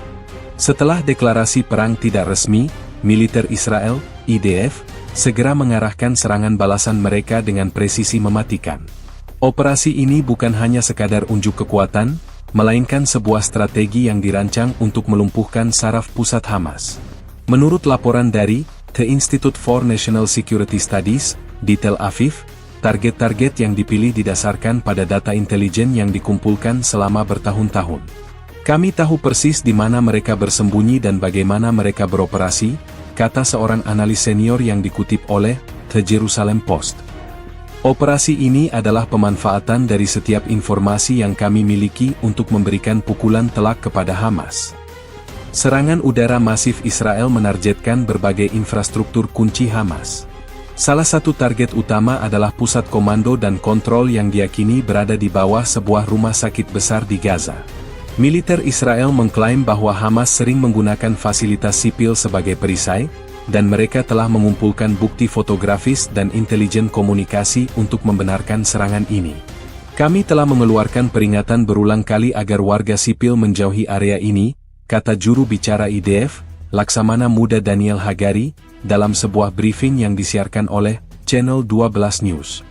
Setelah deklarasi perang tidak resmi, militer Israel, IDF, segera mengarahkan serangan balasan mereka dengan presisi mematikan. Operasi ini bukan hanya sekadar unjuk kekuatan, melainkan sebuah strategi yang dirancang untuk melumpuhkan saraf pusat Hamas. Menurut laporan dari The Institute for National Security Studies, di Tel Aviv, target-target yang dipilih didasarkan pada data intelijen yang dikumpulkan selama bertahun-tahun. Kami tahu persis di mana mereka bersembunyi dan bagaimana mereka beroperasi, kata seorang analis senior yang dikutip oleh The Jerusalem Post. Operasi ini adalah pemanfaatan dari setiap informasi yang kami miliki untuk memberikan pukulan telak kepada Hamas. Serangan udara masif Israel menargetkan berbagai infrastruktur kunci Hamas. Salah satu target utama adalah pusat komando dan kontrol yang diyakini berada di bawah sebuah rumah sakit besar di Gaza. Militer Israel mengklaim bahwa Hamas sering menggunakan fasilitas sipil sebagai perisai, dan mereka telah mengumpulkan bukti fotografis dan intelijen komunikasi untuk membenarkan serangan ini. Kami telah mengeluarkan peringatan berulang kali agar warga sipil menjauhi area ini, kata juru bicara IDF, Laksamana Muda Daniel Hagari, dalam sebuah briefing yang disiarkan oleh Channel 12 News.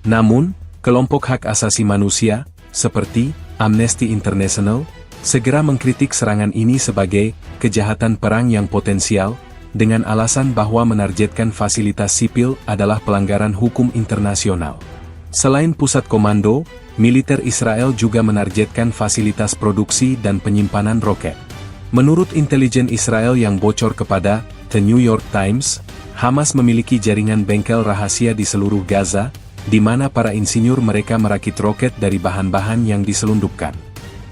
Namun, kelompok hak asasi manusia, seperti Amnesty International, segera mengkritik serangan ini sebagai kejahatan perang yang potensial, dengan alasan bahwa menargetkan fasilitas sipil adalah pelanggaran hukum internasional. Selain pusat komando, militer Israel juga menargetkan fasilitas produksi dan penyimpanan roket. Menurut intelijen Israel yang bocor kepada The New York Times, Hamas memiliki jaringan bengkel rahasia di seluruh Gaza, di mana para insinyur mereka merakit roket dari bahan-bahan yang diselundupkan.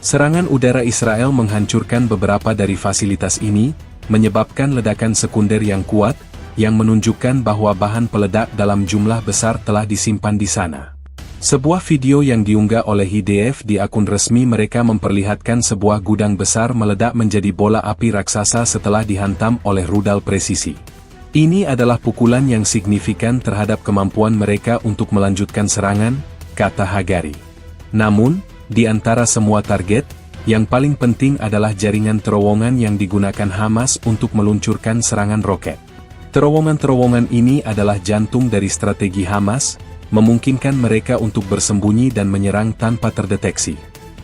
Serangan udara Israel menghancurkan beberapa dari fasilitas ini, menyebabkan ledakan sekunder yang kuat, yang menunjukkan bahwa bahan peledak dalam jumlah besar telah disimpan di sana. Sebuah video yang diunggah oleh IDF di akun resmi mereka memperlihatkan sebuah gudang besar meledak menjadi bola api raksasa setelah dihantam oleh rudal presisi. Ini adalah pukulan yang signifikan terhadap kemampuan mereka untuk melanjutkan serangan, kata Hagari. Namun, di antara semua target, yang paling penting adalah jaringan terowongan yang digunakan Hamas untuk meluncurkan serangan roket. Terowongan-terowongan ini adalah jantung dari strategi Hamas, memungkinkan mereka untuk bersembunyi dan menyerang tanpa terdeteksi.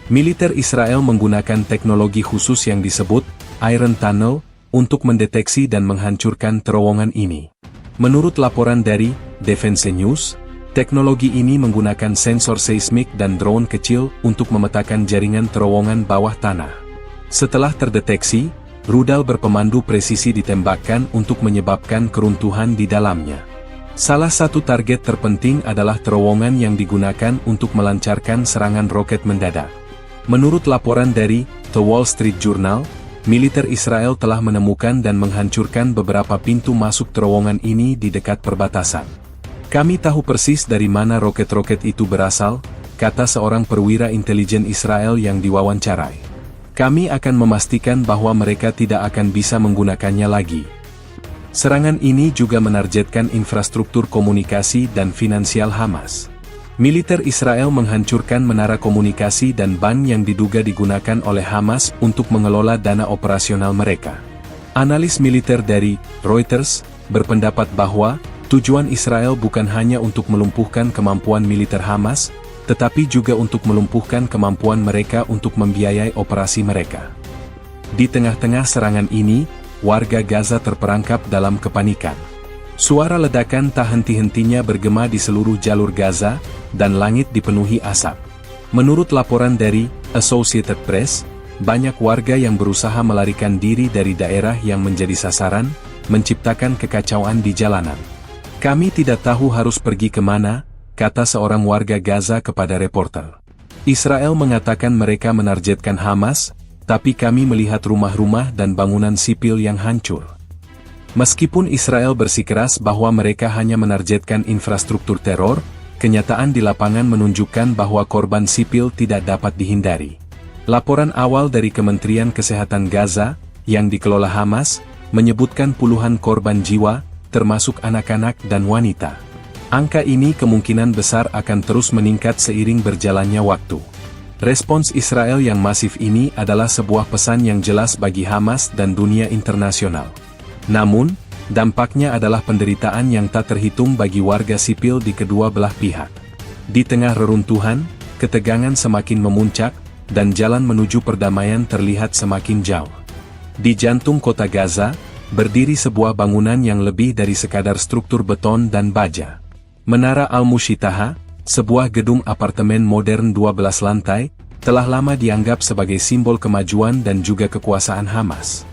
Militer Israel menggunakan teknologi khusus yang disebut Iron Tunnel, untuk mendeteksi dan menghancurkan terowongan ini. Menurut laporan dari Defense News, teknologi ini menggunakan sensor seismik dan drone kecil untuk memetakan jaringan terowongan bawah tanah. Setelah terdeteksi, rudal berpemandu presisi ditembakkan untuk menyebabkan keruntuhan di dalamnya. Salah satu target terpenting adalah terowongan yang digunakan untuk melancarkan serangan roket mendadak. Menurut laporan dari The Wall Street Journal, militer Israel telah menemukan dan menghancurkan beberapa pintu masuk terowongan ini di dekat perbatasan. Kami tahu persis dari mana roket-roket itu berasal, kata seorang perwira intelijen Israel yang diwawancarai. Kami akan memastikan bahwa mereka tidak akan bisa menggunakannya lagi. Serangan ini juga menargetkan infrastruktur komunikasi dan finansial Hamas. Militer Israel menghancurkan menara komunikasi dan ban yang diduga digunakan oleh Hamas untuk mengelola dana operasional mereka. Analis militer dari Reuters berpendapat bahwa tujuan Israel bukan hanya untuk melumpuhkan kemampuan militer Hamas, tetapi juga untuk melumpuhkan kemampuan mereka untuk membiayai operasi mereka. Di tengah-tengah serangan ini, warga Gaza terperangkap dalam kepanikan. Suara ledakan tak henti-hentinya bergema di seluruh jalur Gaza, dan langit dipenuhi asap. Menurut laporan dari Associated Press, banyak warga yang berusaha melarikan diri dari daerah yang menjadi sasaran, menciptakan kekacauan di jalanan. Kami tidak tahu harus pergi kemana, kata seorang warga Gaza kepada reporter. Israel mengatakan mereka menargetkan Hamas, tapi kami melihat rumah-rumah dan bangunan sipil yang hancur. Meskipun Israel bersikeras bahwa mereka hanya menargetkan infrastruktur teror, kenyataan di lapangan menunjukkan bahwa korban sipil tidak dapat dihindari. Laporan awal dari Kementerian Kesehatan Gaza, yang dikelola Hamas, menyebutkan puluhan korban jiwa, termasuk anak-anak dan wanita. Angka ini kemungkinan besar akan terus meningkat seiring berjalannya waktu. Respons Israel yang masif ini adalah sebuah pesan yang jelas bagi Hamas dan dunia internasional. Namun, dampaknya adalah penderitaan yang tak terhitung bagi warga sipil di kedua belah pihak. Di tengah reruntuhan, ketegangan semakin memuncak, dan jalan menuju perdamaian terlihat semakin jauh. Di jantung kota Gaza, berdiri sebuah bangunan yang lebih dari sekadar struktur beton dan baja. Menara Al-Mushitaha, sebuah gedung apartemen modern 12 lantai, telah lama dianggap sebagai simbol kemajuan dan juga kekuasaan Hamas.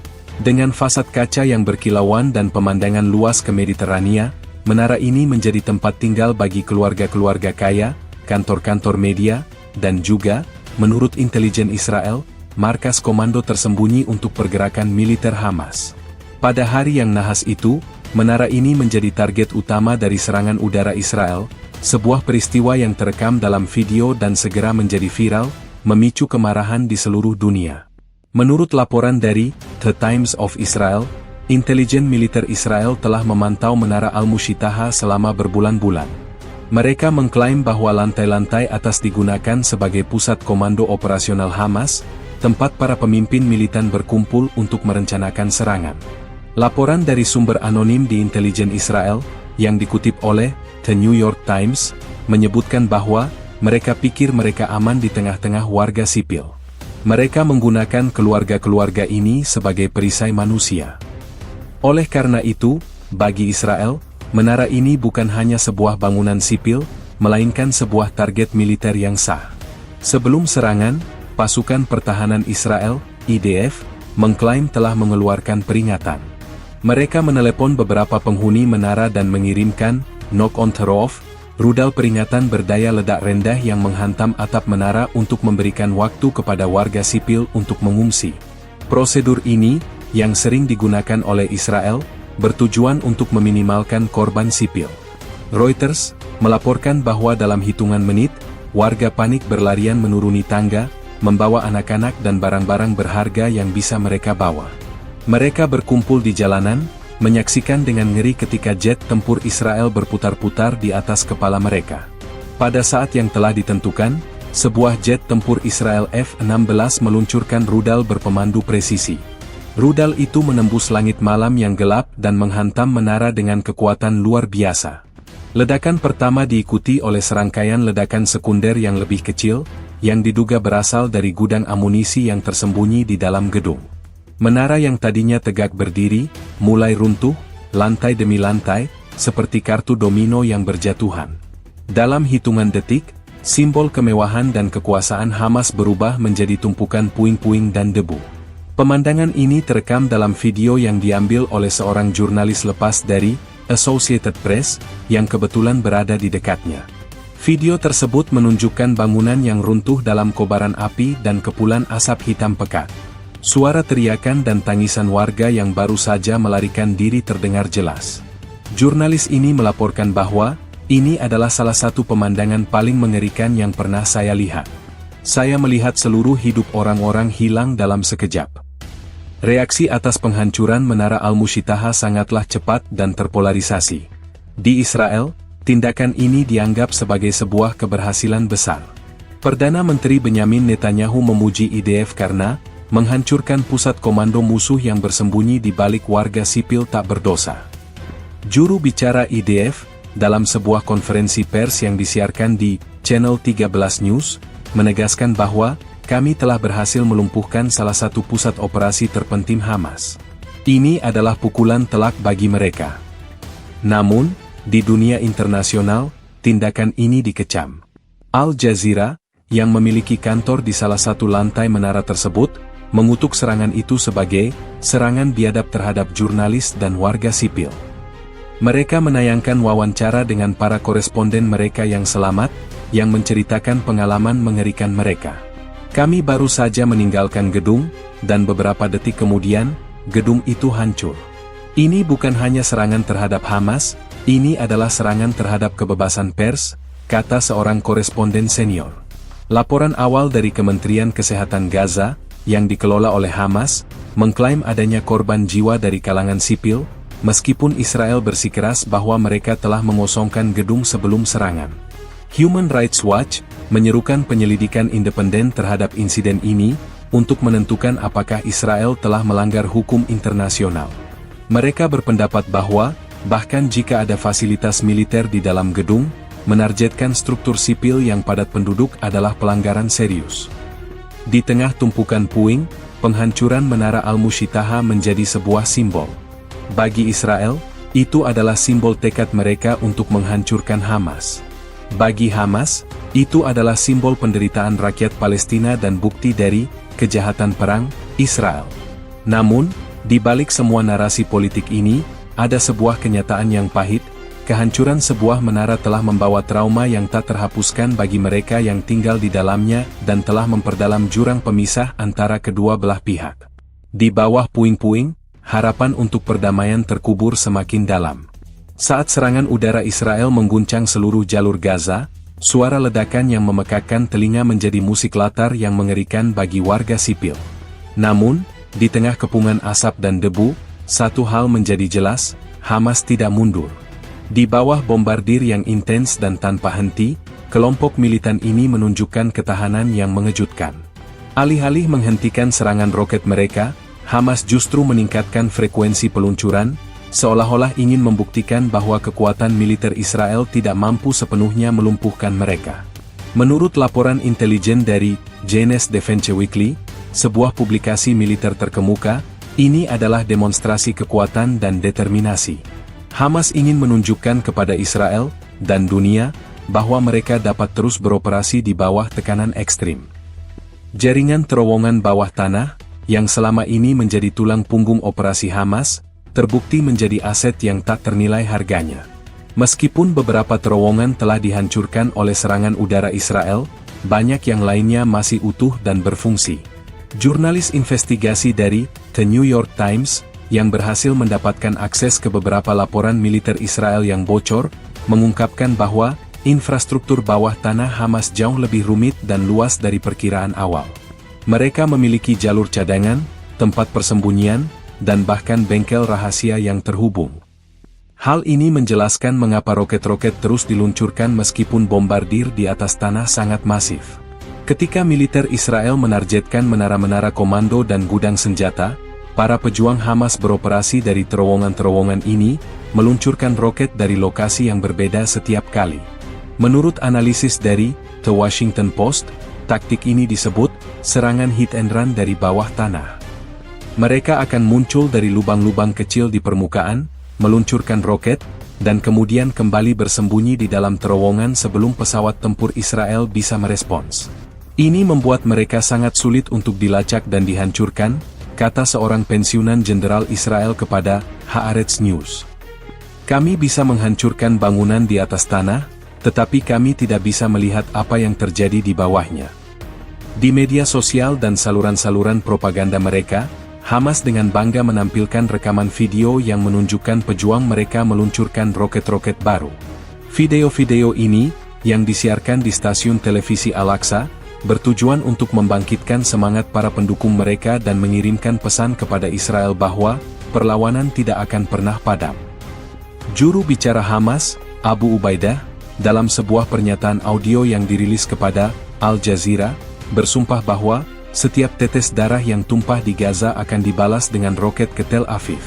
Dengan fasad kaca yang berkilauan dan pemandangan luas ke Mediterania, menara ini menjadi tempat tinggal bagi keluarga-keluarga kaya, kantor-kantor media, dan juga, menurut intelijen Israel, markas komando tersembunyi untuk pergerakan militer Hamas. Pada hari yang nahas itu, menara ini menjadi target utama dari serangan udara Israel, sebuah peristiwa yang terekam dalam video dan segera menjadi viral, memicu kemarahan di seluruh dunia. Menurut laporan dari The Times of Israel, intelijen militer Israel telah memantau menara Al-Mushitaha selama berbulan-bulan. Mereka mengklaim bahwa lantai-lantai atas digunakan sebagai pusat komando operasional Hamas, tempat para pemimpin militan berkumpul untuk merencanakan serangan. Laporan dari sumber anonim di intelijen Israel, yang dikutip oleh The New York Times, menyebutkan bahwa mereka pikir mereka aman di tengah-tengah warga sipil. Mereka menggunakan keluarga-keluarga ini sebagai perisai manusia. Oleh karena itu, bagi Israel, menara ini bukan hanya sebuah bangunan sipil, melainkan sebuah target militer yang sah. Sebelum serangan, pasukan pertahanan Israel, IDF, mengklaim telah mengeluarkan peringatan. Mereka menelepon beberapa penghuni menara dan mengirimkan knock on the roof, rudal peringatan berdaya ledak rendah yang menghantam atap menara untuk memberikan waktu kepada warga sipil untuk mengungsi. Prosedur ini, yang sering digunakan oleh Israel, bertujuan untuk meminimalkan korban sipil. Reuters melaporkan bahwa dalam hitungan menit, warga panik berlarian menuruni tangga, membawa anak-anak dan barang-barang berharga yang bisa mereka bawa. Mereka berkumpul di jalanan, menyaksikan dengan ngeri ketika jet tempur Israel berputar-putar di atas kepala mereka. Pada saat yang telah ditentukan, sebuah jet tempur Israel F-16 meluncurkan rudal berpemandu presisi. Rudal itu menembus langit malam yang gelap dan menghantam menara dengan kekuatan luar biasa. Ledakan pertama diikuti oleh serangkaian ledakan sekunder yang lebih kecil, yang diduga berasal dari gudang amunisi yang tersembunyi di dalam gedung. Menara yang tadinya tegak berdiri, mulai runtuh, lantai demi lantai, seperti kartu domino yang berjatuhan. Dalam hitungan detik, simbol kemewahan dan kekuasaan Hamas berubah menjadi tumpukan puing-puing dan debu. Pemandangan ini terekam dalam video yang diambil oleh seorang jurnalis lepas dari Associated Press, yang kebetulan berada di dekatnya. Video tersebut menunjukkan bangunan yang runtuh dalam kobaran api dan kepulan asap hitam pekat. Suara teriakan dan tangisan warga yang baru saja melarikan diri terdengar jelas. Jurnalis ini melaporkan bahwa, ini adalah salah satu pemandangan paling mengerikan yang pernah saya lihat. Saya melihat seluruh hidup orang-orang hilang dalam sekejap. Reaksi atas penghancuran Menara Al-Mushitaha sangatlah cepat dan terpolarisasi. Di Israel, tindakan ini dianggap sebagai sebuah keberhasilan besar. Perdana Menteri Benyamin Netanyahu memuji IDF karena menghancurkan pusat komando musuh yang bersembunyi di balik warga sipil tak berdosa. Juru bicara IDF, dalam sebuah konferensi pers yang disiarkan di Channel 13 News, menegaskan bahwa, kami telah berhasil melumpuhkan salah satu pusat operasi terpenting Hamas. Ini adalah pukulan telak bagi mereka. Namun, di dunia internasional, tindakan ini dikecam. Al Jazeera, yang memiliki kantor di salah satu lantai menara tersebut, mengutuk serangan itu sebagai serangan biadab terhadap jurnalis dan warga sipil. Mereka menayangkan wawancara dengan para koresponden mereka yang selamat, yang menceritakan pengalaman mengerikan mereka. Kami baru saja meninggalkan gedung, dan beberapa detik kemudian, gedung itu hancur. Ini bukan hanya serangan terhadap Hamas, ini adalah serangan terhadap kebebasan pers, kata seorang koresponden senior. Laporan awal dari Kementerian Kesehatan Gaza, yang dikelola oleh Hamas, mengklaim adanya korban jiwa dari kalangan sipil, meskipun Israel bersikeras bahwa mereka telah mengosongkan gedung sebelum serangan. Human Rights Watch menyerukan penyelidikan independen terhadap insiden ini, untuk menentukan apakah Israel telah melanggar hukum internasional. Mereka berpendapat bahwa, bahkan jika ada fasilitas militer di dalam gedung, menargetkan struktur sipil yang padat penduduk adalah pelanggaran serius. Di tengah tumpukan puing, penghancuran Menara Al-Mushitaha menjadi sebuah simbol. Bagi Israel, itu adalah simbol tekad mereka untuk menghancurkan Hamas. Bagi Hamas, itu adalah simbol penderitaan rakyat Palestina dan bukti dari kejahatan perang Israel. Namun, di balik semua narasi politik ini, ada sebuah kenyataan yang pahit. Kehancuran sebuah menara telah membawa trauma yang tak terhapuskan bagi mereka yang tinggal di dalamnya dan telah memperdalam jurang pemisah antara kedua belah pihak. Di bawah puing-puing, harapan untuk perdamaian terkubur semakin dalam. Saat serangan udara Israel mengguncang seluruh jalur Gaza, suara ledakan yang memekakkan telinga menjadi musik latar yang mengerikan bagi warga sipil. Namun, di tengah kepungan asap dan debu, satu hal menjadi jelas, Hamas tidak mundur. Di bawah bombardir yang intens dan tanpa henti, kelompok militan ini menunjukkan ketahanan yang mengejutkan. Alih-alih menghentikan serangan roket mereka, Hamas justru meningkatkan frekuensi peluncuran, seolah-olah ingin membuktikan bahwa kekuatan militer Israel tidak mampu sepenuhnya melumpuhkan mereka. Menurut laporan intelijen dari Jenes Defense Weekly, sebuah publikasi militer terkemuka, ini adalah demonstrasi kekuatan dan determinasi. Hamas ingin menunjukkan kepada Israel dan dunia bahwa mereka dapat terus beroperasi di bawah tekanan ekstrim. Jaringan terowongan bawah tanah, yang selama ini menjadi tulang punggung operasi Hamas, terbukti menjadi aset yang tak ternilai harganya. Meskipun beberapa terowongan telah dihancurkan oleh serangan udara Israel, banyak yang lainnya masih utuh dan berfungsi. Jurnalis investigasi dari The New York Times, yang berhasil mendapatkan akses ke beberapa laporan militer Israel yang bocor, mengungkapkan bahwa infrastruktur bawah tanah Hamas jauh lebih rumit dan luas dari perkiraan awal. Mereka memiliki jalur cadangan, tempat persembunyian, dan bahkan bengkel rahasia yang terhubung. Hal ini menjelaskan mengapa roket-roket terus diluncurkan meskipun bombardir di atas tanah sangat masif. Ketika militer Israel menargetkan menara-menara komando dan gudang senjata, para pejuang Hamas beroperasi dari terowongan-terowongan ini, meluncurkan roket dari lokasi yang berbeda setiap kali. Menurut analisis dari The Washington Post, taktik ini disebut serangan hit and run dari bawah tanah. Mereka akan muncul dari lubang-lubang kecil di permukaan, meluncurkan roket, dan kemudian kembali bersembunyi di dalam terowongan sebelum pesawat tempur Israel bisa merespons. Ini membuat mereka sangat sulit untuk dilacak dan dihancurkan, kata seorang pensiunan jenderal Israel kepada Haaretz News. Kami bisa menghancurkan bangunan di atas tanah, tetapi kami tidak bisa melihat apa yang terjadi di bawahnya. Di media sosial dan saluran-saluran propaganda mereka, Hamas dengan bangga menampilkan rekaman video yang menunjukkan pejuang mereka meluncurkan roket-roket baru. Video-video ini, yang disiarkan di stasiun televisi Al-Aqsa, bertujuan untuk membangkitkan semangat para pendukung mereka dan mengirimkan pesan kepada Israel bahwa perlawanan tidak akan pernah padam. Juru bicara Hamas, Abu Ubaidah, dalam sebuah pernyataan audio yang dirilis kepada Al Jazeera, bersumpah bahwa setiap tetes darah yang tumpah di Gaza akan dibalas dengan roket ke Tel Aviv.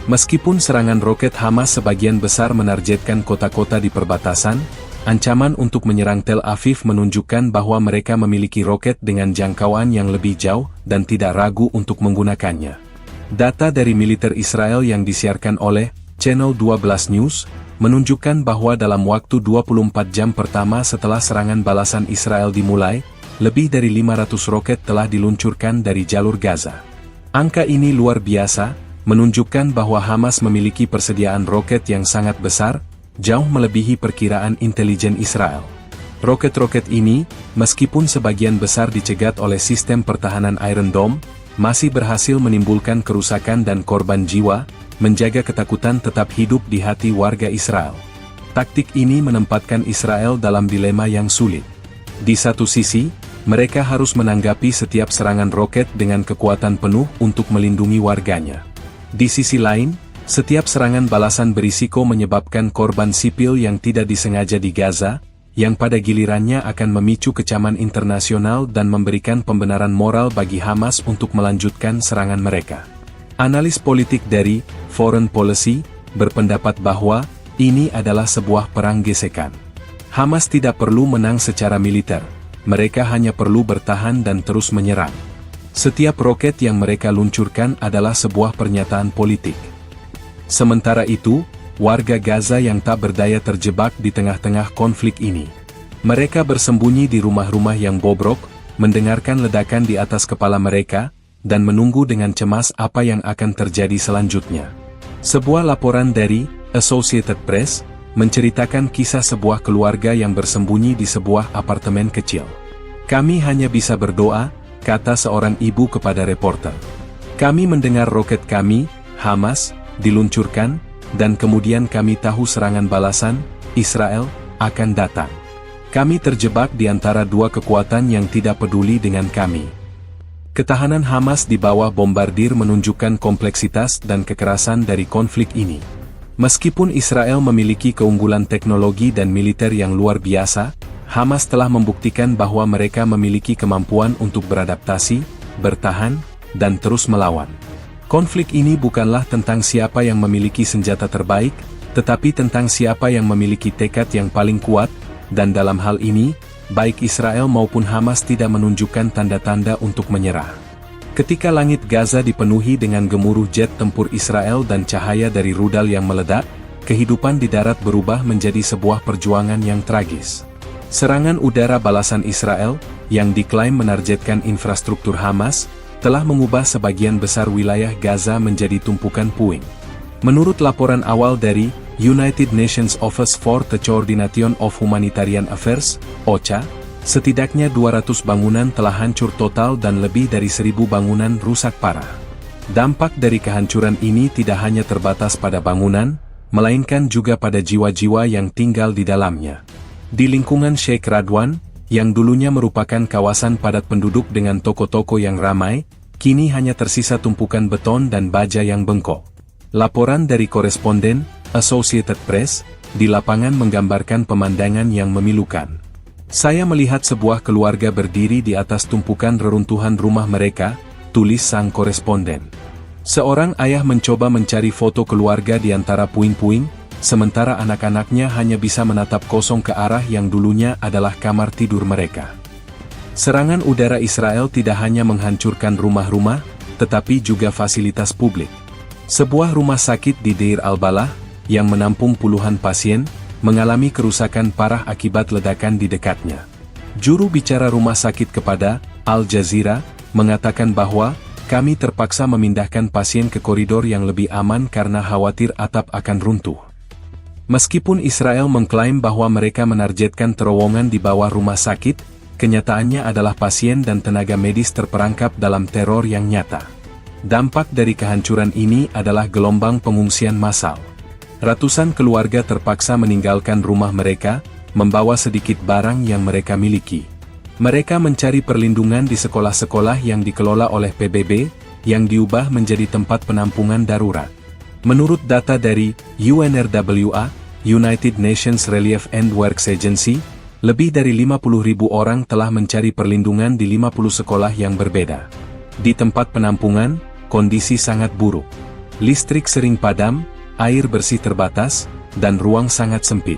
Meskipun serangan roket Hamas sebagian besar menargetkan kota-kota di perbatasan, ancaman untuk menyerang Tel Aviv menunjukkan bahwa mereka memiliki roket dengan jangkauan yang lebih jauh dan tidak ragu untuk menggunakannya. Data dari militer Israel yang disiarkan oleh Channel 12 News menunjukkan bahwa dalam waktu 24 jam pertama setelah serangan balasan Israel dimulai, lebih dari 500 roket telah diluncurkan dari jalur Gaza. Angka ini luar biasa, menunjukkan bahwa Hamas memiliki persediaan roket yang sangat besar, jauh melebihi perkiraan intelijen Israel. Roket-roket ini, meskipun sebagian besar dicegat oleh sistem pertahanan Iron Dome, masih berhasil menimbulkan kerusakan dan korban jiwa, menjaga ketakutan tetap hidup di hati warga Israel. Taktik ini menempatkan Israel dalam dilema yang sulit. Di satu sisi, mereka harus menanggapi setiap serangan roket dengan kekuatan penuh untuk melindungi warganya. Di sisi lain, setiap serangan balasan berisiko menyebabkan korban sipil yang tidak disengaja di Gaza, yang pada gilirannya akan memicu kecaman internasional dan memberikan pembenaran moral bagi Hamas untuk melanjutkan serangan mereka. Analis politik dari Foreign Policy berpendapat bahwa ini adalah sebuah perang gesekan. Hamas tidak perlu menang secara militer. Mereka hanya perlu bertahan dan terus menyerang. Setiap roket yang mereka luncurkan adalah sebuah pernyataan politik. Sementara itu, warga Gaza yang tak berdaya terjebak di tengah-tengah konflik ini. Mereka bersembunyi di rumah-rumah yang bobrok, mendengarkan ledakan di atas kepala mereka, dan menunggu dengan cemas apa yang akan terjadi selanjutnya. Sebuah laporan dari Associated Press menceritakan kisah sebuah keluarga yang bersembunyi di sebuah apartemen kecil. Kami hanya bisa berdoa, kata seorang ibu kepada reporter. Kami mendengar roket kami, Hamas, diluncurkan, dan kemudian kami tahu serangan balasan, Israel, akan datang. Kami terjebak di antara dua kekuatan yang tidak peduli dengan kami. Ketahanan Hamas di bawah bombardir menunjukkan kompleksitas dan kekerasan dari konflik ini. Meskipun Israel memiliki keunggulan teknologi dan militer yang luar biasa, Hamas telah membuktikan bahwa mereka memiliki kemampuan untuk beradaptasi, bertahan, dan terus melawan. Konflik ini bukanlah tentang siapa yang memiliki senjata terbaik, tetapi tentang siapa yang memiliki tekad yang paling kuat, dan dalam hal ini, baik Israel maupun Hamas tidak menunjukkan tanda-tanda untuk menyerah. Ketika langit Gaza dipenuhi dengan gemuruh jet tempur Israel dan cahaya dari rudal yang meledak, kehidupan di darat berubah menjadi sebuah perjuangan yang tragis. Serangan udara balasan Israel, yang diklaim menargetkan infrastruktur Hamas, telah mengubah sebagian besar wilayah Gaza menjadi tumpukan puing. Menurut laporan awal dari United Nations Office for the Coordination of Humanitarian Affairs, OCHA, setidaknya 200 bangunan telah hancur total dan lebih dari 1.000 bangunan rusak parah. Dampak dari kehancuran ini tidak hanya terbatas pada bangunan, melainkan juga pada jiwa-jiwa yang tinggal di dalamnya. Di lingkungan Sheikh Radwan, yang dulunya merupakan kawasan padat penduduk dengan toko-toko yang ramai, kini hanya tersisa tumpukan beton dan baja yang bengkok. Laporan dari koresponden Associated Press di lapangan menggambarkan pemandangan yang memilukan. Saya melihat sebuah keluarga berdiri di atas tumpukan reruntuhan rumah mereka, tulis sang koresponden. Seorang ayah mencoba mencari foto keluarga di antara puing-puing, sementara anak-anaknya hanya bisa menatap kosong ke arah yang dulunya adalah kamar tidur mereka. Serangan udara Israel tidak hanya menghancurkan rumah-rumah, tetapi juga fasilitas publik. Sebuah rumah sakit di Deir al-Balah, yang menampung puluhan pasien, mengalami kerusakan parah akibat ledakan di dekatnya. Juru bicara rumah sakit kepada Al Jazeera mengatakan bahwa kami terpaksa memindahkan pasien ke koridor yang lebih aman karena khawatir atap akan runtuh. Meskipun Israel mengklaim bahwa mereka menargetkan terowongan di bawah rumah sakit, kenyataannya adalah pasien dan tenaga medis terperangkap dalam teror yang nyata. Dampak dari kehancuran ini adalah gelombang pengungsian massal. Ratusan keluarga terpaksa meninggalkan rumah mereka, membawa sedikit barang yang mereka miliki. Mereka mencari perlindungan di sekolah-sekolah yang dikelola oleh PBB, yang diubah menjadi tempat penampungan darurat. Menurut data dari UNRWA, United Nations Relief and Works Agency, lebih dari 50.000 orang telah mencari perlindungan di 50 sekolah yang berbeda. Di tempat penampungan, kondisi sangat buruk. Listrik sering padam, air bersih terbatas, dan ruang sangat sempit.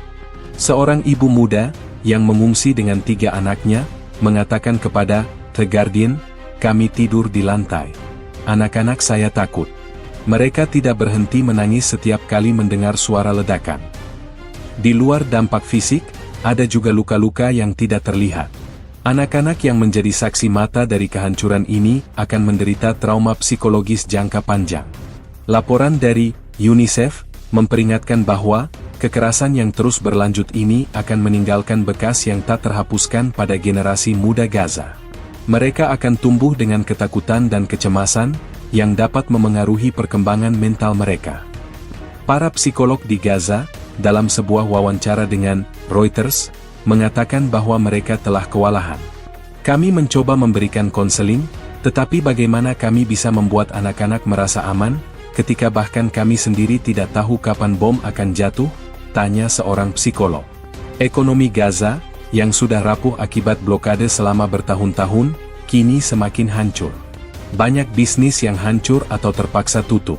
Seorang ibu muda, yang mengungsi dengan 3 anaknya, mengatakan kepada The Guardian, "Kami tidur di lantai. Anak-anak saya takut. Mereka tidak berhenti menangis setiap kali mendengar suara ledakan." Di luar dampak fisik, ada juga luka-luka yang tidak terlihat. Anak-anak yang menjadi saksi mata dari kehancuran ini akan menderita trauma psikologis jangka panjang. Laporan dari UNICEF memperingatkan bahwa kekerasan yang terus berlanjut ini akan meninggalkan bekas yang tak terhapuskan pada generasi muda Gaza. Mereka akan tumbuh dengan ketakutan dan kecemasan yang dapat memengaruhi perkembangan mental mereka. Para psikolog di Gaza, dalam sebuah wawancara dengan Reuters, mengatakan bahwa mereka telah kewalahan. "Kami mencoba memberikan konseling, tetapi bagaimana kami bisa membuat anak-anak merasa aman, ketika bahkan kami sendiri tidak tahu kapan bom akan jatuh?" tanya seorang psikolog. Ekonomi Gaza, yang sudah rapuh akibat blokade selama bertahun-tahun, kini semakin hancur. Banyak bisnis yang hancur atau terpaksa tutup.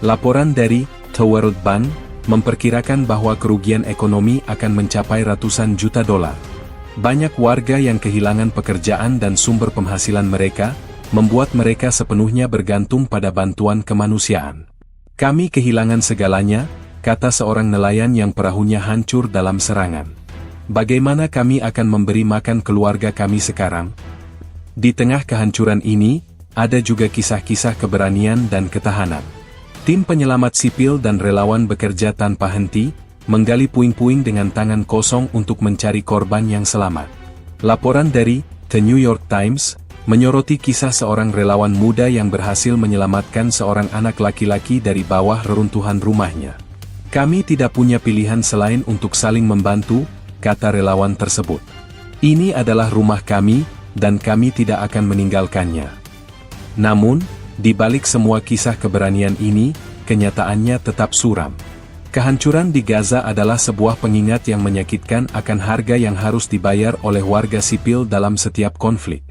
Laporan dari The World Bank memperkirakan bahwa kerugian ekonomi akan mencapai ratusan juta dolar. Banyak warga yang kehilangan pekerjaan dan sumber penghasilan mereka, membuat mereka sepenuhnya bergantung pada bantuan kemanusiaan. "Kami kehilangan segalanya," kata seorang nelayan yang perahunya hancur dalam serangan. "Bagaimana kami akan memberi makan keluarga kami sekarang?" Di tengah kehancuran ini, ada juga kisah-kisah keberanian dan ketahanan. Tim penyelamat sipil dan relawan bekerja tanpa henti, menggali puing-puing dengan tangan kosong untuk mencari korban yang selamat. Laporan dari The New York Times menyoroti kisah seorang relawan muda yang berhasil menyelamatkan seorang anak laki-laki dari bawah reruntuhan rumahnya. "Kami tidak punya pilihan selain untuk saling membantu," kata relawan tersebut. "Ini adalah rumah kami, dan kami tidak akan meninggalkannya." Namun, di balik semua kisah keberanian ini, kenyataannya tetap suram. Kehancuran di Gaza adalah sebuah pengingat yang menyakitkan akan harga yang harus dibayar oleh warga sipil dalam setiap konflik.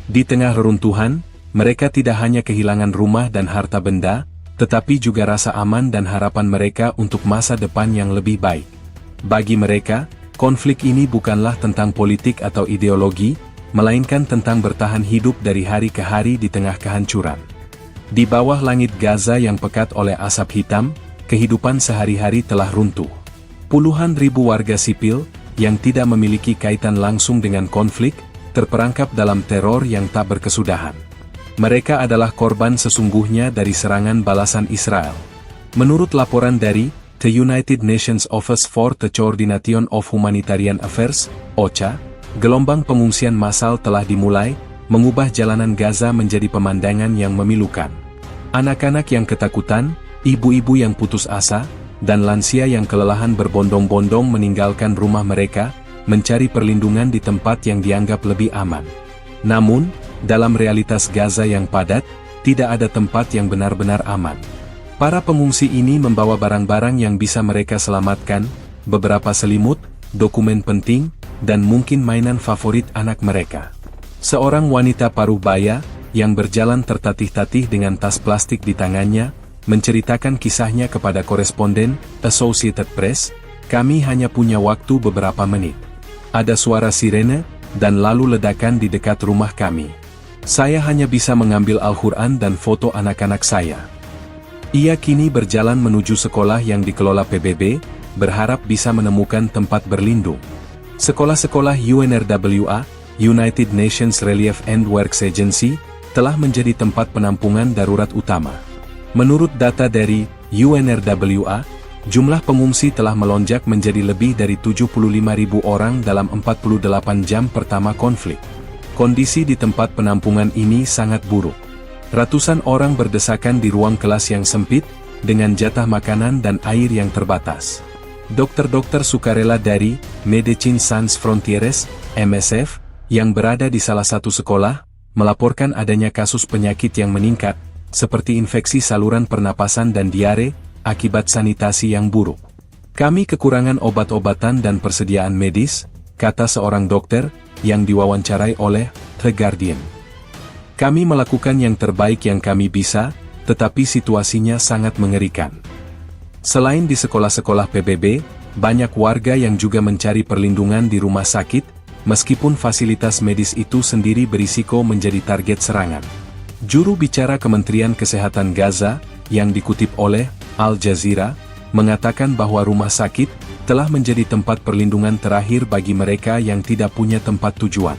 Di tengah reruntuhan, mereka tidak hanya kehilangan rumah dan harta benda, tetapi juga rasa aman dan harapan mereka untuk masa depan yang lebih baik. Bagi mereka, konflik ini bukanlah tentang politik atau ideologi, melainkan tentang bertahan hidup dari hari ke hari di tengah kehancuran. Di bawah langit Gaza yang pekat oleh asap hitam, kehidupan sehari-hari telah runtuh. Puluhan ribu warga sipil, yang tidak memiliki kaitan langsung dengan konflik, terperangkap dalam teror yang tak berkesudahan. Mereka adalah korban sesungguhnya dari serangan balasan Israel. Menurut laporan dari The United Nations Office for the Coordination of Humanitarian Affairs, OCHA, gelombang pengungsian massal telah dimulai, mengubah jalanan Gaza menjadi pemandangan yang memilukan. Anak-anak yang ketakutan, ibu-ibu yang putus asa, dan lansia yang kelelahan berbondong-bondong meninggalkan rumah mereka, mencari perlindungan di tempat yang dianggap lebih aman. Namun, dalam realitas Gaza yang padat, tidak ada tempat yang benar-benar aman. Para pengungsi ini membawa barang-barang yang bisa mereka selamatkan, beberapa selimut, dokumen penting, dan mungkin mainan favorit anak mereka. Seorang wanita paruh baya, yang berjalan tertatih-tatih dengan tas plastik di tangannya, menceritakan kisahnya kepada koresponden Associated Press, "Kami hanya punya waktu beberapa menit. Ada suara sirene, dan lalu ledakan di dekat rumah kami. Saya hanya bisa mengambil Al-Quran dan foto anak-anak saya. Ia kini berjalan menuju sekolah yang dikelola PBB, berharap bisa menemukan tempat berlindung. Sekolah-sekolah UNRWA, United Nations Relief and Works Agency, telah menjadi tempat penampungan darurat utama. Menurut data dari UNRWA, jumlah pengungsi telah melonjak menjadi lebih dari 75.000 orang dalam 48 jam pertama konflik. Kondisi di tempat penampungan ini sangat buruk. Ratusan orang berdesakan di ruang kelas yang sempit, dengan jatah makanan dan air yang terbatas. Dokter-dokter sukarela dari Médecins Sans Frontières, MSF, yang berada di salah satu sekolah, melaporkan adanya kasus penyakit yang meningkat, seperti infeksi saluran pernapasan dan diare, akibat sanitasi yang buruk. Kami kekurangan obat-obatan dan persediaan medis, kata seorang dokter, yang diwawancarai oleh The Guardian. Kami melakukan yang terbaik yang kami bisa, tetapi situasinya sangat mengerikan. Selain di sekolah-sekolah PBB, banyak warga yang juga mencari perlindungan di rumah sakit, meskipun fasilitas medis itu sendiri berisiko menjadi target serangan. Juru bicara Kementerian Kesehatan Gaza, yang dikutip oleh Al Jazeera, mengatakan bahwa rumah sakit telah menjadi tempat perlindungan terakhir bagi mereka yang tidak punya tempat tujuan.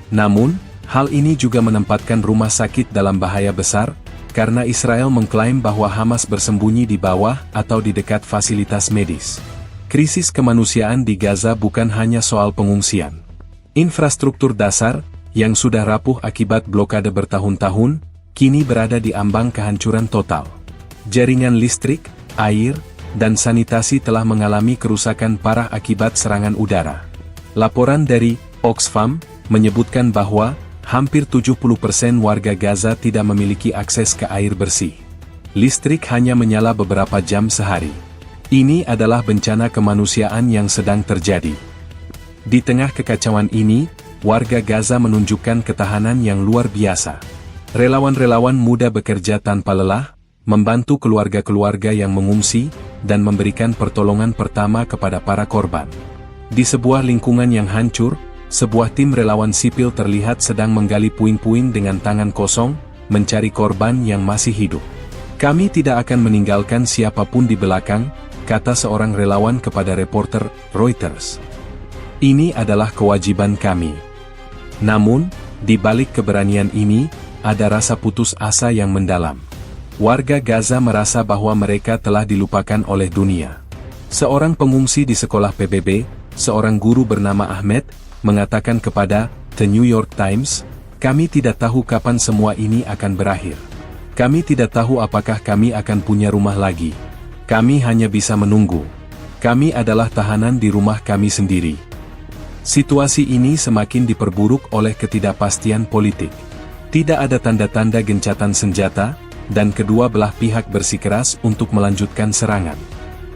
Namun, hal ini juga menempatkan rumah sakit dalam bahaya besar, karena Israel mengklaim bahwa Hamas bersembunyi di bawah atau di dekat fasilitas medis. Krisis kemanusiaan di Gaza bukan hanya soal pengungsian. Infrastruktur dasar, yang sudah rapuh akibat blokade bertahun-tahun, kini berada di ambang kehancuran total. Jaringan listrik, air, dan sanitasi telah mengalami kerusakan parah akibat serangan udara. Laporan dari Oxfam menyebutkan bahwa hampir 70% warga Gaza tidak memiliki akses ke air bersih. Listrik hanya menyala beberapa jam sehari. Ini adalah bencana kemanusiaan yang sedang terjadi. Di tengah kekacauan ini, warga Gaza menunjukkan ketahanan yang luar biasa. Relawan-relawan muda bekerja tanpa lelah, membantu keluarga-keluarga yang mengungsi, dan memberikan pertolongan pertama kepada para korban. Di sebuah lingkungan yang hancur, sebuah tim relawan sipil terlihat sedang menggali puing-puing dengan tangan kosong, mencari korban yang masih hidup. Kami tidak akan meninggalkan siapapun di belakang, kata seorang relawan kepada reporter Reuters. Ini adalah kewajiban kami. Namun, di balik keberanian ini, ada rasa putus asa yang mendalam. Warga Gaza merasa bahwa mereka telah dilupakan oleh dunia. Seorang pengungsi di sekolah PBB, seorang guru bernama Ahmed, mengatakan kepada The New York Times, "Kami tidak tahu kapan semua ini akan berakhir. Kami tidak tahu apakah kami akan punya rumah lagi. Kami hanya bisa menunggu. Kami adalah tahanan di rumah kami sendiri." Situasi ini semakin diperburuk oleh ketidakpastian politik. Tidak ada tanda-tanda gencatan senjata, dan kedua belah pihak bersikeras untuk melanjutkan serangan.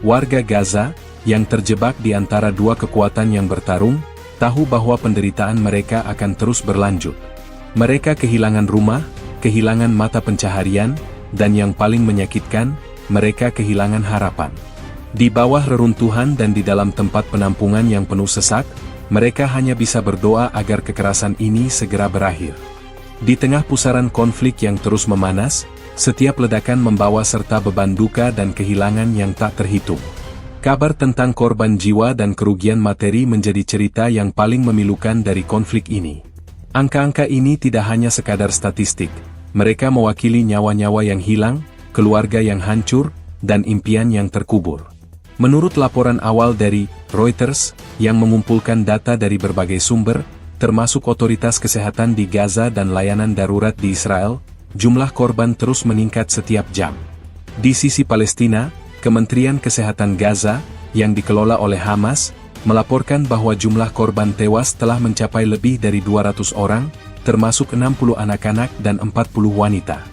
Warga Gaza, yang terjebak di antara dua kekuatan yang bertarung, tahu bahwa penderitaan mereka akan terus berlanjut. Mereka kehilangan rumah, kehilangan mata pencaharian, dan yang paling menyakitkan, mereka kehilangan harapan. Di bawah reruntuhan dan di dalam tempat penampungan yang penuh sesak, mereka hanya bisa berdoa agar kekerasan ini segera berakhir. Di tengah pusaran konflik yang terus memanas, setiap ledakan membawa serta beban duka dan kehilangan yang tak terhitung. Kabar tentang korban jiwa dan kerugian materi menjadi cerita yang paling memilukan dari konflik ini. Angka-angka ini tidak hanya sekadar statistik, mereka mewakili nyawa-nyawa yang hilang, keluarga yang hancur, dan impian yang terkubur. Menurut laporan awal dari Reuters, yang mengumpulkan data dari berbagai sumber, termasuk otoritas kesehatan di Gaza dan layanan darurat di Israel, jumlah korban terus meningkat setiap jam. Di sisi Palestina, Kementerian Kesehatan Gaza, yang dikelola oleh Hamas, melaporkan bahwa jumlah korban tewas telah mencapai lebih dari 200 orang, termasuk 60 anak-anak dan 40 wanita.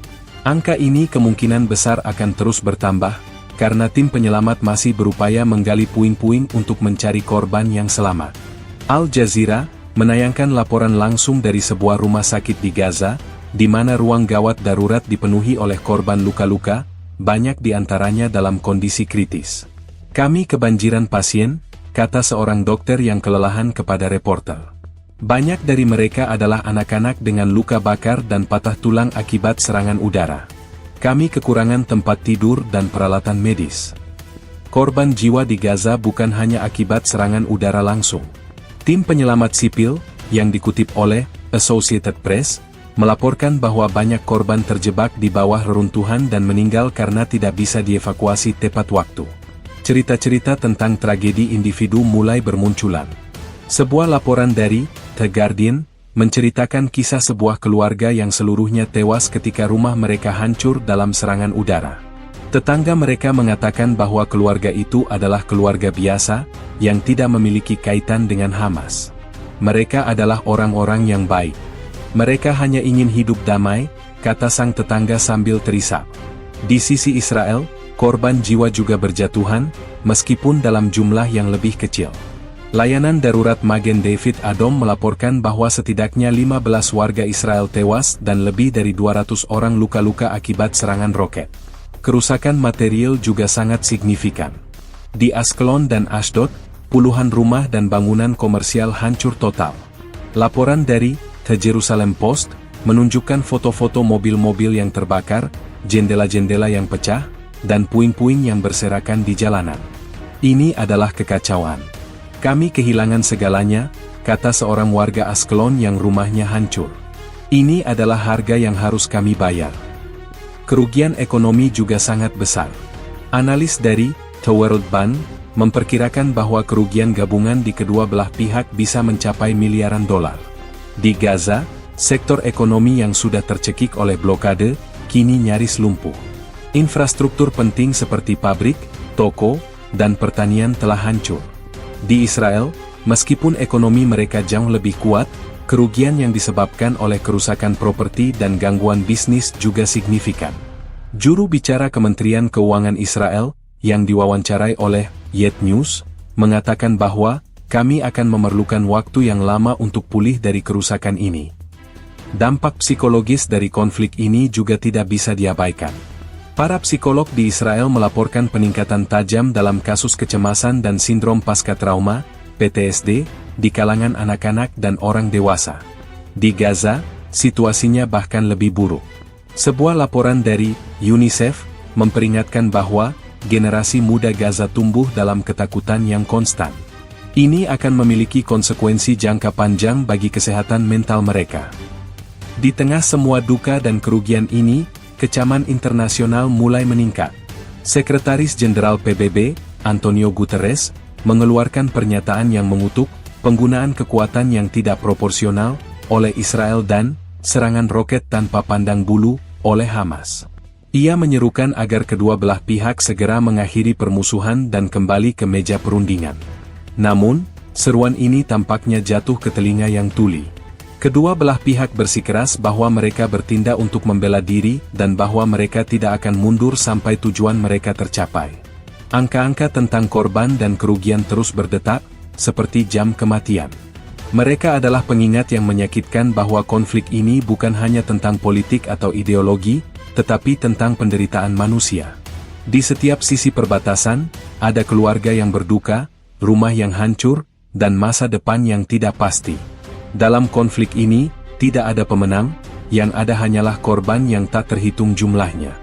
Angka ini kemungkinan besar akan terus bertambah, karena tim penyelamat masih berupaya menggali puing-puing untuk mencari korban yang selamat. Al Jazeera menayangkan laporan langsung dari sebuah rumah sakit di Gaza, di mana ruang gawat darurat dipenuhi oleh korban luka-luka, banyak di antaranya dalam kondisi kritis. "Kami kebanjiran pasien," kata seorang dokter yang kelelahan kepada reporter. Banyak dari mereka adalah anak-anak dengan luka bakar dan patah tulang akibat serangan udara. Kami kekurangan tempat tidur dan peralatan medis. Korban jiwa di Gaza bukan hanya akibat serangan udara langsung. Tim penyelamat sipil, yang dikutip oleh Associated Press, melaporkan bahwa banyak korban terjebak di bawah reruntuhan dan meninggal karena tidak bisa dievakuasi tepat waktu. Cerita-cerita tentang tragedi individu mulai bermunculan. Sebuah laporan dari The Guardian menceritakan kisah sebuah keluarga yang seluruhnya tewas ketika rumah mereka hancur dalam serangan udara. Tetangga mereka mengatakan bahwa keluarga itu adalah keluarga biasa, yang tidak memiliki kaitan dengan Hamas. Mereka adalah orang-orang yang baik. Mereka hanya ingin hidup damai, kata sang tetangga sambil terisak. Di sisi Israel, korban jiwa juga berjatuhan, meskipun dalam jumlah yang lebih kecil. Layanan darurat Magen David Adom melaporkan bahwa setidaknya 15 warga Israel tewas dan lebih dari 200 orang luka-luka akibat serangan roket. Kerusakan material juga sangat signifikan. Di Askelon dan Ashdod, puluhan rumah dan bangunan komersial hancur total. Laporan dari The Jerusalem Post menunjukkan foto-foto mobil-mobil yang terbakar, jendela-jendela yang pecah, dan puing-puing yang berserakan di jalanan. Ini adalah kekacauan. Kami kehilangan segalanya, kata seorang warga Askelon yang rumahnya hancur. Ini adalah harga yang harus kami bayar. Kerugian ekonomi juga sangat besar. Analis dari The World Bank memperkirakan bahwa kerugian gabungan di kedua belah pihak bisa mencapai miliaran dolar. Di Gaza, sektor ekonomi yang sudah tercekik oleh blokade, kini nyaris lumpuh. Infrastruktur penting seperti pabrik, toko, dan pertanian telah hancur. Di Israel, meskipun ekonomi mereka jauh lebih kuat, kerugian yang disebabkan oleh kerusakan properti dan gangguan bisnis juga signifikan. Juru bicara Kementerian Keuangan Israel, yang diwawancarai oleh Yet News, mengatakan bahwa kami akan memerlukan waktu yang lama untuk pulih dari kerusakan ini. Dampak psikologis dari konflik ini juga tidak bisa diabaikan. Para psikolog di Israel melaporkan peningkatan tajam dalam kasus kecemasan dan sindrom pasca trauma, PTSD, di kalangan anak-anak dan orang dewasa. Di Gaza, situasinya bahkan lebih buruk. Sebuah laporan dari UNICEF memperingatkan bahwa generasi muda Gaza tumbuh dalam ketakutan yang konstan. Ini akan memiliki konsekuensi jangka panjang bagi kesehatan mental mereka. Di tengah semua duka dan kerugian ini, kecaman internasional mulai meningkat. Sekretaris Jenderal PBB, Antonio Guterres, mengeluarkan pernyataan yang mengutuk penggunaan kekuatan yang tidak proporsional oleh Israel dan serangan roket tanpa pandang bulu oleh Hamas. Ia menyerukan agar kedua belah pihak segera mengakhiri permusuhan dan kembali ke meja perundingan. Namun, seruan ini tampaknya jatuh ke telinga yang tuli. Kedua belah pihak bersikeras bahwa mereka bertindak untuk membela diri dan bahwa mereka tidak akan mundur sampai tujuan mereka tercapai. Angka-angka tentang korban dan kerugian terus berdetak, seperti jam kematian. Mereka adalah pengingat yang menyakitkan bahwa konflik ini bukan hanya tentang politik atau ideologi, tetapi tentang penderitaan manusia. Di setiap sisi perbatasan, ada keluarga yang berduka, rumah yang hancur, dan masa depan yang tidak pasti. Dalam konflik ini, tidak ada pemenang, yang ada hanyalah korban yang tak terhitung jumlahnya.